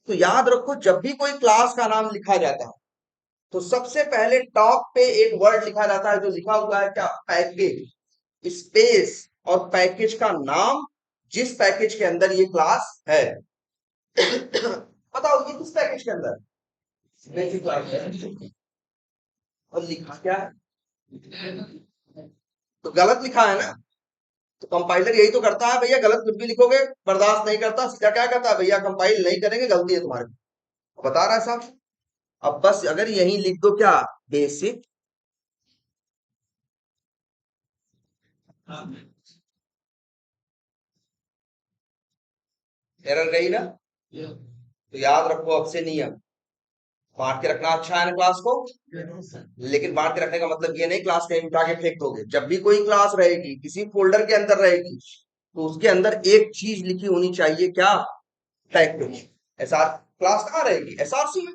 तो याद रखो, जब भी कोई क्लास का नाम लिखा जाता है तो सबसे पहले टॉप पे एक वर्ड लिखा जाता है, जो लिखा हुआ है क्या, पैकेज स्पेस और पैकेज का नाम, जिस पैकेज के अंदर ये क्लास है। बताओ ये किस पैकेज के अंदर, बेसिक क्लास है। और लिखा क्या है, तो गलत लिखा है ना। तो कंपाइलर यही तो करता है भैया, गलत कुछ भी लिखोगे बर्दाश्त नहीं करता, सीधा क्या कहता है, भैया कंपाइल नहीं करेंगे, गलती है तुम्हारी, बता रहा है साहब। अब बस अगर यही लिख दो क्या, बेसिक, एरर गई ना। तो याद रखो अब से नियम, बांट के रखना अच्छा है ना क्लास को, लेकिन बांट के रखने का मतलब ये नहीं क्लास कहीं उठा के फेंक दोगे। जब भी कोई क्लास रहेगी किसी फोल्डर के अंदर रहेगी, तो उसके अंदर एक चीज लिखी होनी चाहिए क्या, पैकेज। एसआर क्लास कहाँ रहेगी, एसआरसी में,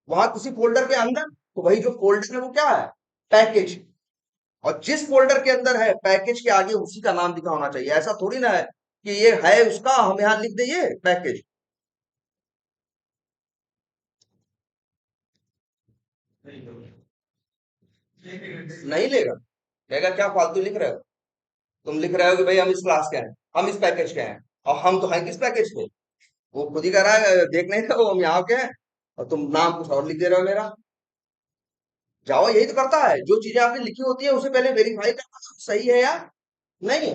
वहां किसी फोल्डर के अंदर, तो वही जो फोल्डर है वो क्या है, पैकेज। और जिस फोल्डर के अंदर है पैकेज के आगे उसी का नाम लिखा होना चाहिए, ऐसा थोड़ी ना है कि ये है उसका हम यहाँ लिख देंगे पैकेज। नहीं लेगा, कहेगा क्या फालतू लिख रहे हो, तुम लिख रहे हो कि भाई हम इस क्लास के हैं, हम इस पैकेज के हैं, और हम तो हैं किस पैकेज के। वो खुद ही कह रहा है देख नहीं रहे हो हम यहाँ के हैं, और तुम नाम कुछ और लिख दे रहे हो मेरा। जावा यही तो करता है, जो चीजें आपने लिखी होती है उसे पहले वेरीफाई करना सही है या नहीं है,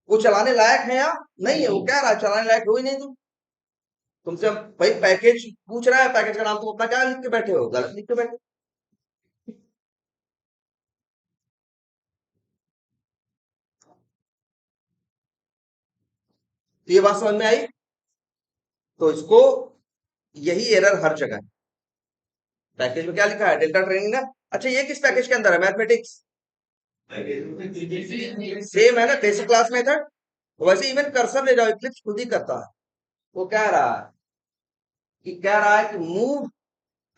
वो चलाने लायक है या नहीं है। वो कह रहा है चलाने लायक हो ही नहीं तुमसे हम भाई पैकेज पूछ रहा है, पैकेज का नाम तुम अपना क्या लिख के बैठे हो, गलत लिख के बैठे तो ये बात समझ में आई। तो इसको, यही एरर हर जगह है। पैकेज में क्या लिखा है, डेल्टा ट्रेनिंग ना। अच्छा, ये किस पैकेज के अंदर है, मैथमेटिक्स? सेम है ना, बेसिक क्लास मेथड। तो वैसे इवन कर्सर ले जाओ, इक्लिप्स खुद ही करता है। वो कह रहा है कि मूव,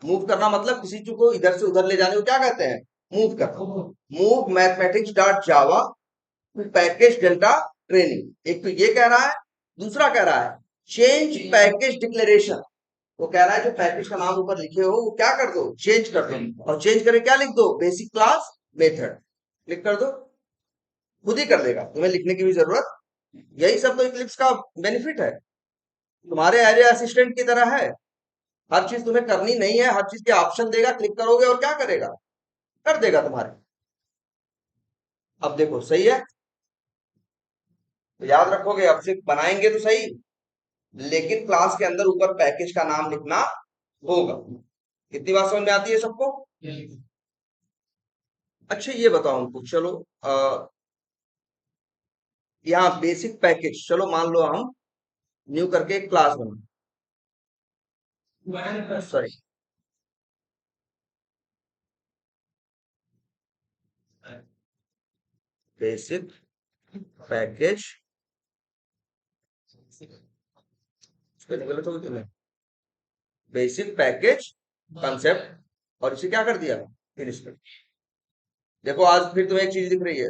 मूव करना मतलब किसी चीज को इधर से उधर ले जाने को क्या कहते हैं, मूव करना। मूव मैथमेटिक्स डॉट जावा पैकेज डेल्टा ट्रेनिंग, एक तो ये कह रहा है। दूसरा कह रहा है चेंज पैकेज डिक्लेरेशन। वो कह रहा है जो पैकेज का नाम ऊपर लिखे हो वो क्या कर दो, चेंज कर दो। और चेंज करके क्या लिख दो, बेसिक क्लास मेथड क्लिक कर दो, खुद ही कर देगा, तुम्हें लिखने की भी जरूरत। यही सब तो इक्लिप्स का बेनिफिट है, तुम्हारे एज ए असिस्टेंट की तरह है। हर चीज तुम्हें करनी नहीं है, हर चीज के ऑप्शन देगा, क्लिक करोगे और क्या करेगा, कर देगा तुम्हारे। अब देखो सही है, तो याद रखोगे, अब से बनाएंगे तो सही, लेकिन क्लास के अंदर ऊपर पैकेज का नाम लिखना होगा। कितनी बात समझ में आती है सबको? अच्छा ये बताओ हमको, चलो यहाँ बेसिक पैकेज, चलो मान लो हम न्यू करके एक क्लास बना, सॉरी, बेसिक पैकेज, गलत हो गई, बेसिक पैकेज कंसेप्ट, और इसे क्या कर दिया, फिनिश कर। देखो आज फिर तुम्हें एक चीज दिख रही है,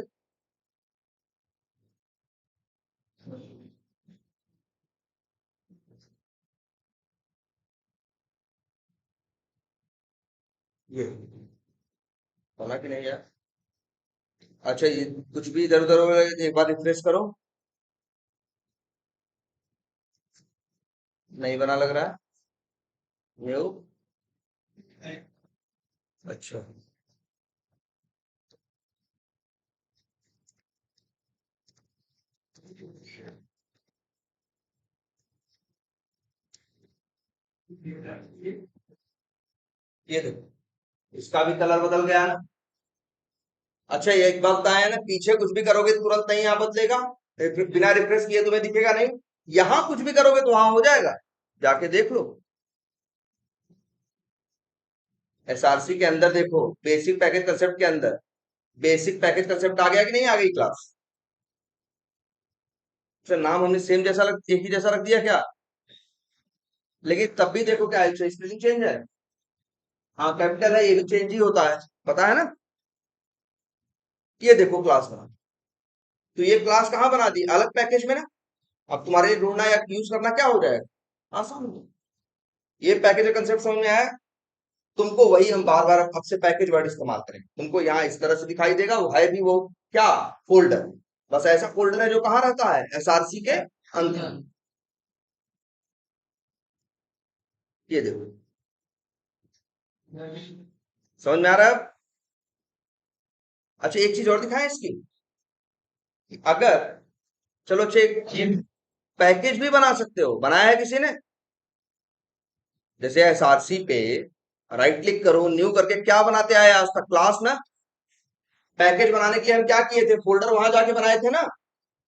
ये होना कि नहीं यार। अच्छा ये कुछ भी इधर उधर हो रहा है, एक बार रिफ्रेश करो, नहीं बना लग रहा है न्यू। अच्छा ये देखो, इसका भी कलर बदल गया ना। अच्छा ये एक बात बताया ना, पीछे कुछ भी करोगे तो तुरंत नहीं यहाँ बदलेगा, बिना रिफ्रेश किए तुम्हें दिखेगा नहीं। यहाँ कुछ भी करोगे तो वहां हो जाएगा, जाके देख लो। एसआरसी के अंदर देखो, बेसिक पैकेज कंसेप्ट के अंदर बेसिक पैकेज कंसेप्ट आ गया कि नहीं आ गई क्लास? तो नाम हमने सेम जैसा एक ही जैसा रख दिया क्या? लेकिन तब भी देखो क्या है, स्पेलिंग चेंज है। हाँ कैपिटल है, ये भी चेंज ही होता है, पता है ना। ये देखो क्लास बना, तो ये क्लास कहाँ बना दी, अलग पैकेज में ना। अब तुम्हारे लिए ढूंढना या यूज करना क्या हो जाएगा, आसान हो। ये पैकेज का कंसेप्ट समझ में आया? तुमको वही हम बार बार अब से पैकेज वर्ड इस्तेमाल करेंगे, तुमको यहाँ इस तरह से दिखाई देगा, वो है भी वो क्या, फोल्डर। बस ऐसा फोल्डर है जो कहाँ रहता है, एसआरसी के अंदर। ये देखो, समझ में आ रहा है अब? अच्छा एक चीज और दिखाएं इसकी, अगर, चलो चेक, पैकेज भी बना सकते हो, बनाया है किसी ने? जैसे एसआरसी पे राइट क्लिक करो, न्यू करके क्या बनाते आए आज तक, क्लास ना। पैकेज बनाने के लिए हम क्या किए थे, फोल्डर वहां जाके बनाए थे ना।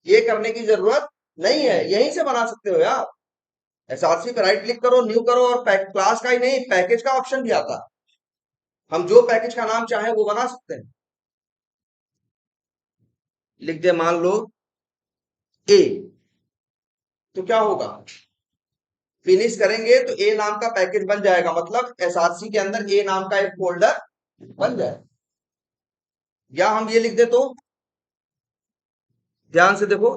ये करने की जरूरत नहीं है, यहीं से बना सकते हो यार। एसआरसी पे राइट क्लिक करो, न्यू करो, और क्लास का ही नहीं पैकेज का ऑप्शन भी आता है। हम जो पैकेज का नाम चाहे वो बना सकते हैं। लिख दे मान लो ए, तो क्या होगा, फिनिश करेंगे तो ए नाम का पैकेज बन जाएगा, मतलब एसआरसी के अंदर ए नाम का एक फोल्डर बन जाए। या हम ये लिख दे तो, ध्यान से देखो,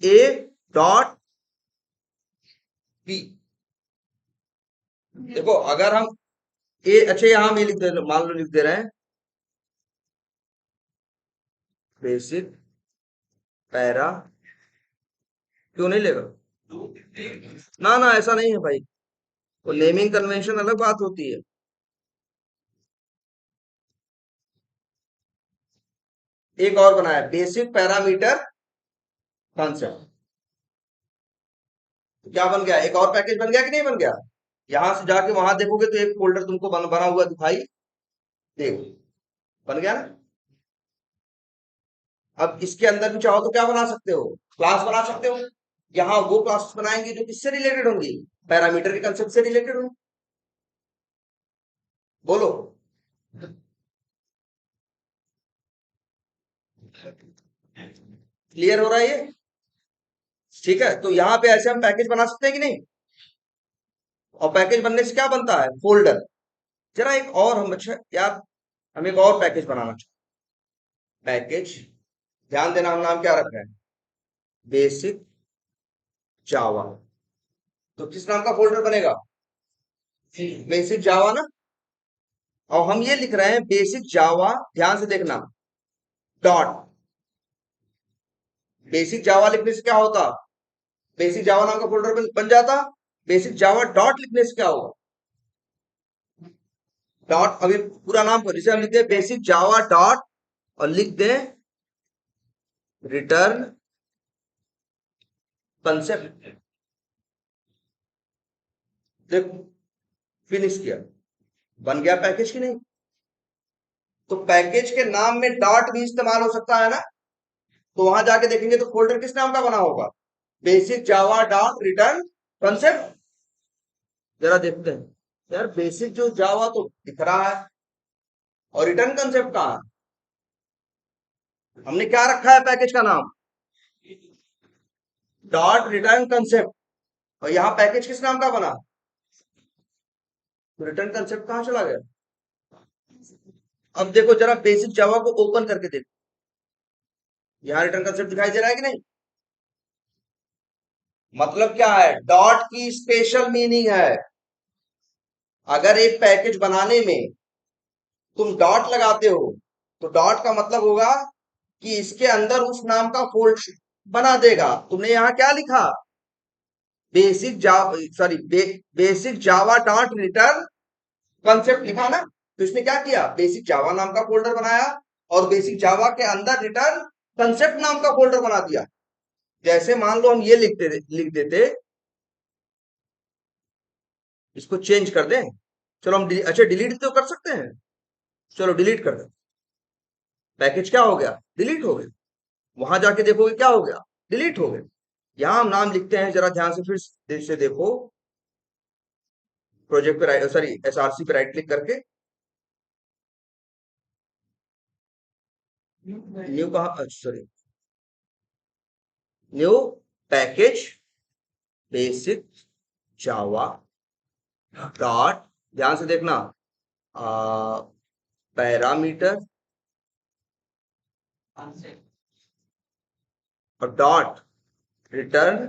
ए डॉट पी। देखो अगर हम ए, अच्छा यहाँ हम ये लिख दे, मान लो लिख दे रहे हैं बेसिक पैरा, क्यों नहीं लेगा, ना ना ऐसा नहीं है भाई, वो नेमिंग कन्वेंशन अलग बात होती है। एक और बनाया, बेसिक पैरामीटर कॉन्सेप्ट, तो क्या बन गया, एक और पैकेज बन गया कि नहीं बन गया? यहां से जाके वहां देखोगे तो एक फोल्डर तुमको बना हुआ दिखाई, देखो बन गया ना। अब इसके अंदर भी चाहो तो क्या बना सकते हो, क्लास बना सकते हो। यहाँ वो क्लासेस बनाएंगे जो किससे रिलेटेड होंगी, पैरामीटर के कंसेप्ट से रिलेटेड होंगी। बोलो। क्लियर हो रहा है ये? ठीक है, तो यहाँ पे ऐसे हम पैकेज बना सकते हैं कि नहीं? और पैकेज बनने से क्या बनता है, फोल्डर। जरा एक और हम, अच्छा यार, हम एक और पैकेज बनाना चाहते हैं। पैकेज, ध्यान देना, हम नाम क्या रख रहे हैं, बेसिक जावा। तो किस नाम का फोल्डर बनेगा, बेसिक जावा ना। और हम ये लिख रहे हैं बेसिक जावा, ध्यान से देखना, डॉट। बेसिक जावा लिखने से क्या होता, बेसिक जावा नाम का फोल्डर बन जाता। बेसिक जावा डॉट लिखने से क्या होगा, डॉट, अभी पूरा नाम को जिसे हम लिखते हैं बेसिक जावा डॉट, और लिख दें रिटर्न कंसेप्ट। देखो, फिनिश किया, बन गया पैकेज की नहीं। तो पैकेज के नाम में डॉट भी इस्तेमाल हो सकता है ना। तो वहां जाके देखेंगे तो फोल्डर किस नाम का बना होगा, basic Java dot return concept. जरा देखते हैं यार, बेसिक जो जावा तो दिख रहा है, और रिटर्न कंसेप्ट कहाँ है? हमने क्या रखा है पैकेज का नाम, डॉट रिटर्न कंसेप्ट। और यहाँ पैकेज किस नाम का बना, तो रिटर्न कंसेप्ट कहाँ चला गया। अब देखो जरा बेसिक जावा को ओपन करके देखो, यहाँ रिटर्न कंसेप्ट दिखाई दे रहा है कि नहीं। मतलब क्या है, डॉट की स्पेशल मीनिंग है। अगर एक पैकेज बनाने में तुम डॉट लगाते हो, तो डॉट का मतलब होगा कि इसके अंदर उस नाम का फोल्डर बना देगा। तुमने यहाँ क्या लिखा, basic Java, sorry, basic Java dot return concept लिखा ना। तो इसने क्या किया, बेसिक जावा नाम का फोल्डर बनाया, और बेसिक जावा के अंदर रिटर्न कंसेप्ट नाम का फोल्डर बना दिया। जैसे मान लो हम ये लिख देते, इसको चेंज कर दें। चलो हम अच्छा डिलीट तो कर सकते हैं, चलो डिलीट कर दें। पैकेज क्या हो गया, डिलीट हो गया। वहां जाके देखोगे क्या हो गया, डिलीट हो गया। यहां हम नाम लिखते हैं, जरा ध्यान से फिर से देखो, प्रोजेक्ट पे राइट, सॉरी एसआरसी पे राइट क्लिक करके, न्यू कहा, sorry, new package basic Java dot, ध्यान से देखना, पैरामीटर और डॉट रिटर्न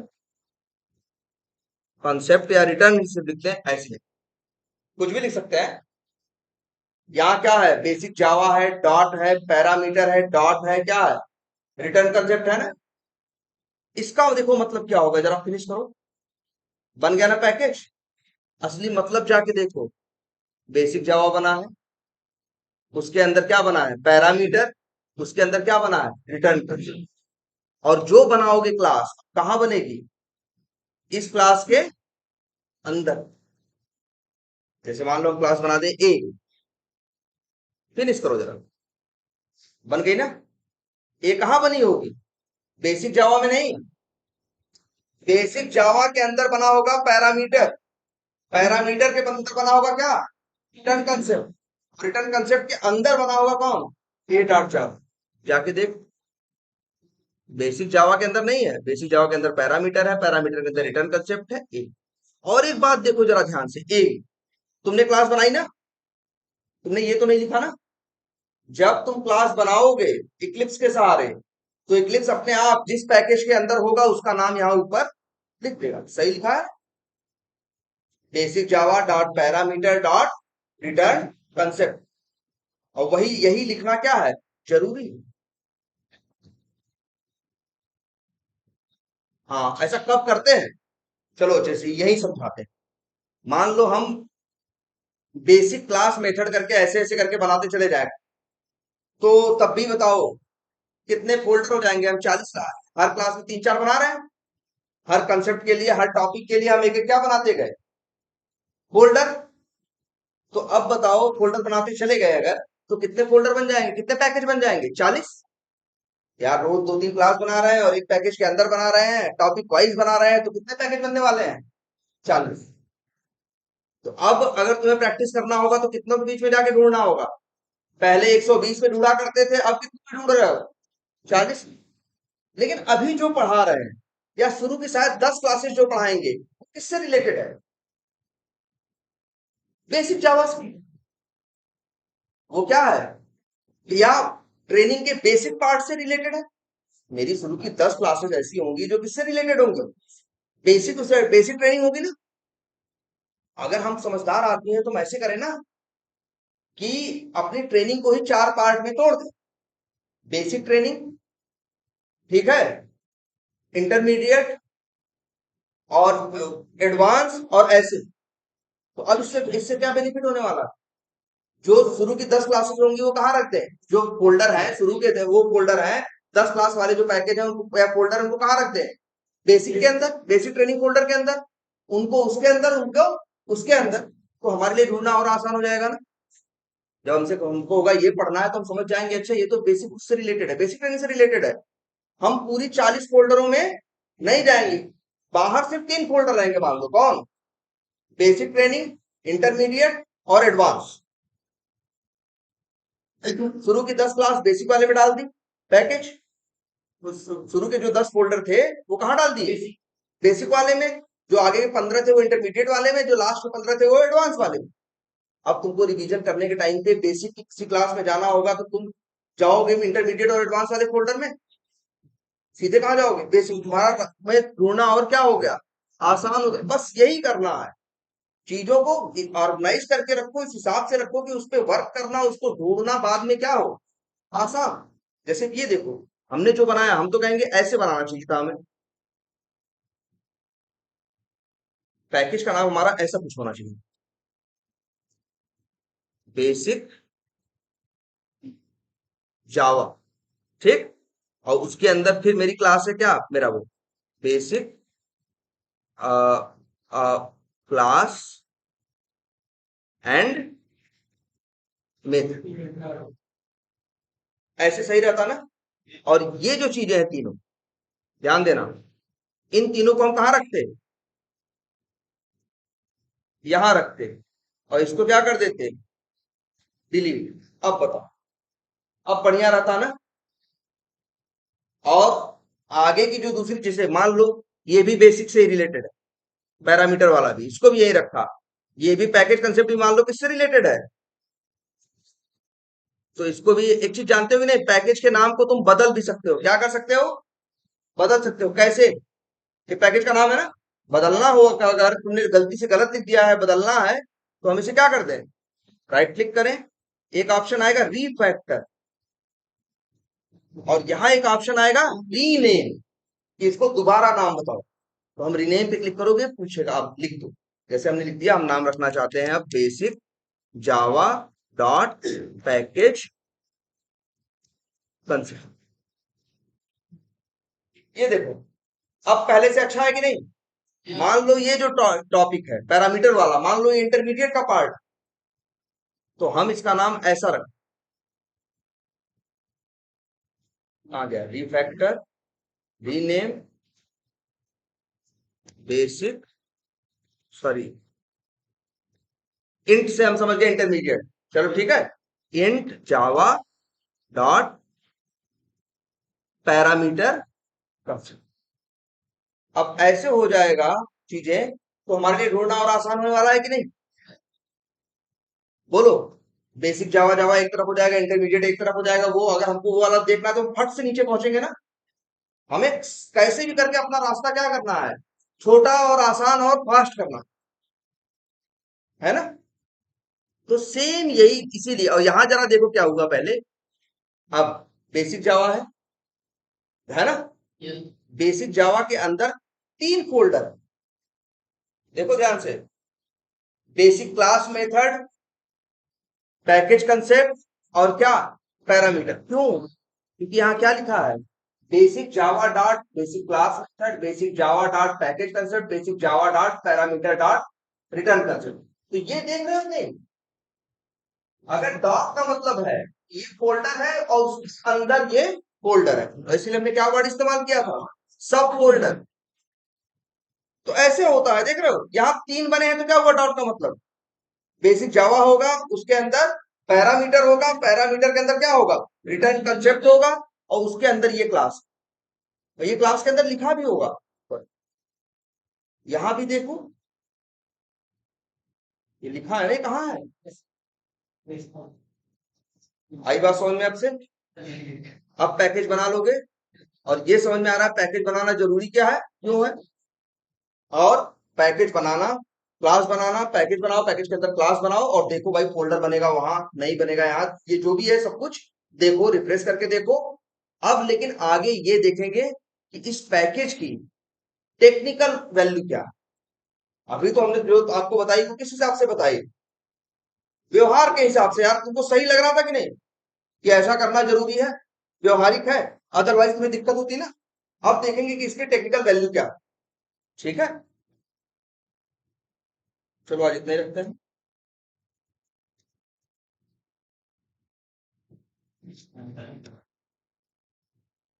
कॉन्सेप्ट, या रिटर्न सिर्फ लिखते हैं ऐसे, कुछ भी लिख सकते हैं। यहाँ क्या है, बेसिक जावा है, डॉट है, पैरामीटर है, डॉट है, क्या है, रिटर्न कंसेप्ट है ना। इसका देखो मतलब क्या होगा, जरा फिनिश करो, बन गया ना पैकेज। असली मतलब जाके देखो, बेसिक जावा बना है, उसके अंदर क्या बना है, पैरामीटर, उसके अंदर क्या बना है, रिटर्न कंसेप्ट। और जो बनाओगे क्लास कहां बनेगी, इस क्लास के अंदर। जैसे मान लो हम क्लास बना दे ए, फिनिश करो जरा, बन गई ना। ए कहां बनी होगी, बेसिक जावा में नहीं, बेसिक जावा के अंदर बना होगा पैरामीटर, पैरामीटर के अंदर बना होगा क्या, रिटर्न कंसेप्ट, रिटर्न कंसेप्ट के अंदर बना होगा कौन, ए डॉट जावा। जाके देख, बेसिक जावा के अंदर नहीं है, बेसिक जावा के अंदर पैरामीटर है, पैरामीटर के अंदर रिटर्न कंसेप्ट है ए। और एक बात देखो जरा ध्यान से, ए, तुमने क्लास बनाई ना, तुमने ये तो नहीं लिखा ना, जब तुम क्लास बनाओगे इक्लिप्स के सहारे, तो इक्लिप्स अपने आप जिस पैकेज के अंदर होगा उसका नाम यहाँ ऊपर लिख देगा। सही लिखा है, basic Java dot parameter dot return concept. और वही यही लिखना क्या है, जरूरी है। हाँ, ऐसा कब करते हैं, चलो जैसे यही समझाते हैं। मान लो हम बेसिक क्लास मेथड करके ऐसे ऐसे करके बनाते चले जाए, तो तब भी बताओ कितने फोल्डर हो जाएंगे, हम 40, हर क्लास में 3-4 बना रहे हैं, हर कंसेप्ट के लिए, हर टॉपिक के लिए हम एक एक क्या बनाते गए, फोल्डर। तो अब बताओ फोल्डर बनाते चले गए अगर, तो कितने फोल्डर बन जाएंगे, कितने पैकेज बन जाएंगे, 40। यार रोज दो तीन क्लास बना रहे हैं और एक पैकेज के अंदर बना रहे हैं, टॉपिक वाइज बना रहे हैं, तो कितने पैकेज बनने वाले हैं? 40। तो अब अगर तुम्हें प्रैक्टिस करना होगा तो कितनों के बीच में जाके ढूंढना होगा? पहले 120 में ढूंढा करते थे, अब कितने में ढूंढ रहे हो? 40। लेकिन अभी जो पढ़ा रहे हैं या शुरू की शायद 10 क्लासेस जो पढ़ाएंगे वो किससे रिलेटेड है? Basic JavaScript. वो क्या है? या ट्रेनिंग के बेसिक पार्ट से रिलेटेड है। मेरी शुरू की 10 क्लासेस ऐसी होंगी जो किससे रिलेटेड होंगी? बेसिक, उससे बेसिक ट्रेनिंग होगी ना। अगर हम समझदार आदमी हैं तो हम ऐसे करें ना कि अपनी ट्रेनिंग को ही 4 पार्ट में तोड़ दें। बेसिक ट्रेनिंग, ठीक है, इंटरमीडिएट और एडवांस और ऐसे। तो अब इससे इससे क्या बेनिफिट होने वाला? जो शुरू की 10 क्लासेस होंगी वो कहाँ रखते हैं? जो फोल्डर है शुरू के थे वो फोल्डर है, 10 क्लास वाले जो पैकेज है उनको या फोल्डर उनको कहाँ रखते हैं? बेसिक के अंदर, बेसिक ट्रेनिंग फोल्डर के अंदर। उनको उसके अंदर, उनको उसके अंदर। तो हमारे लिए ढूंढना और आसान हो जाएगा ना। जब हमको होगा ये पढ़ना है तो हम समझ जाएंगे, अच्छा ये तो बेसिक उससे रिलेटेड है, बेसिक ट्रेनिंग से रिलेटेड है। हम पूरी 40 फोल्डरों में नहीं जाएंगे, बाहर सिर्फ 3 फोल्डर रहेंगे, मान लो कौन? बेसिक ट्रेनिंग, इंटरमीडिएट और एडवांस। शुरू की 10 क्लास बेसिक वाले में डाल दी पैकेज। शुरू के जो 10 फोल्डर थे वो कहाँ डाल दिए? बेसिक वाले में। जो आगे के 15 थे वो इंटरमीडिएट वाले में, जो लास्ट के 15 थे वो एडवांस वाले में। अब तुमको रिवीजन करने के टाइम पे बेसिक की किसी क्लास में जाना होगा तो तुम जाओगे इंटरमीडिएट और एडवांस वाले फोल्डर में, सीधे कहाँ जाओगे? बेसिक। तुम्हारा में ढूंढना और क्या हो गया? आसान हो गया। बस यही करना है, चीजों को ऑर्गेनाइज करके रखो, इस हिसाब से रखो कि उस पर वर्क करना, उसको ढूंढना बाद में क्या हो? आसान। जैसे कि ये देखो, हमने जो बनाया हम तो कहेंगे ऐसे बनाना चाहिए था हमें। पैकेज का नाम हमारा ऐसा कुछ होना चाहिए, बेसिक जावा, ठीक। और उसके अंदर फिर मेरी क्लास है क्या मेरा? वो बेसिक क्लास एंड मेथड। ऐसे सही रहता ना। और ये जो चीजें हैं तीनों, ध्यान देना, इन तीनों को हम कहाँ रखते? यहां रखते। और इसको क्या कर देते? डिलीट। अब बताओ, अब बढ़िया रहता ना। और आगे की जो दूसरी चीजें, मान लो ये भी बेसिक से ही रिलेटेड है, पैरामीटर वाला भी, इसको भी यही रखा। ये भी पैकेज कंसेप्ट भी मान लो किससे रिलेटेड है? तो इसको भी एक चीज जानते हो कि नहीं, पैकेज के नाम को तुम बदल भी सकते हो। क्या कर सकते हो? बदल सकते हो। कैसे? ये पैकेज का नाम है ना, बदलना हो अगर तुमने गलती से गलत लिख दिया है, बदलना है, तो हम इसे क्या कर दें? राइट क्लिक करें, एक ऑप्शन आएगा रीफैक्टर, और यहाँ एक ऑप्शन आएगा रीनेम, कि इसको दोबारा नाम बताओ। तो हम रीनेम पे क्लिक करोगे, पूछेगा, आप लिख दो। जैसे हमने लिख दिया, हम नाम रखना चाहते हैं अब basic Java dot package concept. ये देखो, अब पहले से अच्छा है कि नहीं? मान लो ये जो टॉपिक है पैरामीटर वाला, मान लो ये इंटरमीडिएट का पार्ट, तो हम इसका नाम ऐसा रख, आ गया refactor, rename, basic, sorry, int से हम समझ गए इंटरमीडिएट। चलो ठीक है, int Java dot parameter concept. अब ऐसे हो जाएगा चीजें, तो हमारे लिए ढूंढना और आसान होने वाला है कि नहीं? बोलो। बेसिक जावा जावा एक तरफ हो जाएगा, इंटरमीडिएट एक तरफ हो जाएगा। वो अगर हमको वो वाला देखना है तो हम फट से नीचे पहुंचेंगे ना। हमें कैसे भी करके अपना रास्ता क्या करना है? छोटा और आसान और फास्ट करना है ना। तो सेम यही, इसीलिए। और यहां जरा देखो क्या हुआ पहले। अब बेसिक जावा है ना। बेसिक जावा के अंदर 3 फोल्डर, देखो ध्यान से, basic class method, package concept, और क्या? पैरामीटर। क्यों? क्योंकि यहाँ क्या लिखा है? Basic Java dot basic class method, basic Java dot package concept, basic Java dot parameter dot return concept. तो ये देख रहे हो नहीं? अगर डॉट का मतलब है ये फोल्डर है और उसके अंदर ये फोल्डर है, तो इसलिए हमने क्या वर्ड इस्तेमाल किया था, सब फोल्डर। तो ऐसे होता है, देख रहे हो यहाँ 3 बने हैं, तो क्या हुआ डॉट का मतलब, बेसिक जावा होगा, उसके अंदर पैरामीटर होगा, पैरामीटर के अंदर क्या होगा, रिटर्न कंसेप्ट होगा, और उसके अंदर ये क्लास, तो ये क्लास के अंदर लिखा भी होगा। यहां भी देखो, ये लिखा है, नहीं कहाँ है, आई बात समझ में आपसे। अब पैकेज बना लोगे, और ये समझ में आ रहा है पैकेज बनाना जरूरी क्या है, क्यों है, और पैकेज बनाना, क्लास बनाना, पैकेज बनाओ, पैकेज के अंदर क्लास बनाओ, और देखो भाई फोल्डर बनेगा वहां, नहीं बनेगा यहाँ, ये जो भी है सब कुछ देखो, रिफ्रेश करके देखो। अब लेकिन आगे ये देखेंगे कि इस पैकेज की टेक्निकल वैल्यू क्या है। अभी तो हमने जो आपको बताई वो किस हिसाब से बताई, व्यवहार के हिसाब से, यार तुमको सही लग रहा था कि नहीं, कि ऐसा करना जरूरी है, व्यवहारिक है, अदरवाइज तुम्हें दिक्कत होती ना। अब देखेंगे कि इसकी टेक्निकल वैल्यू क्या है। ठीक है, चलो आज इतने ही रखते हैं।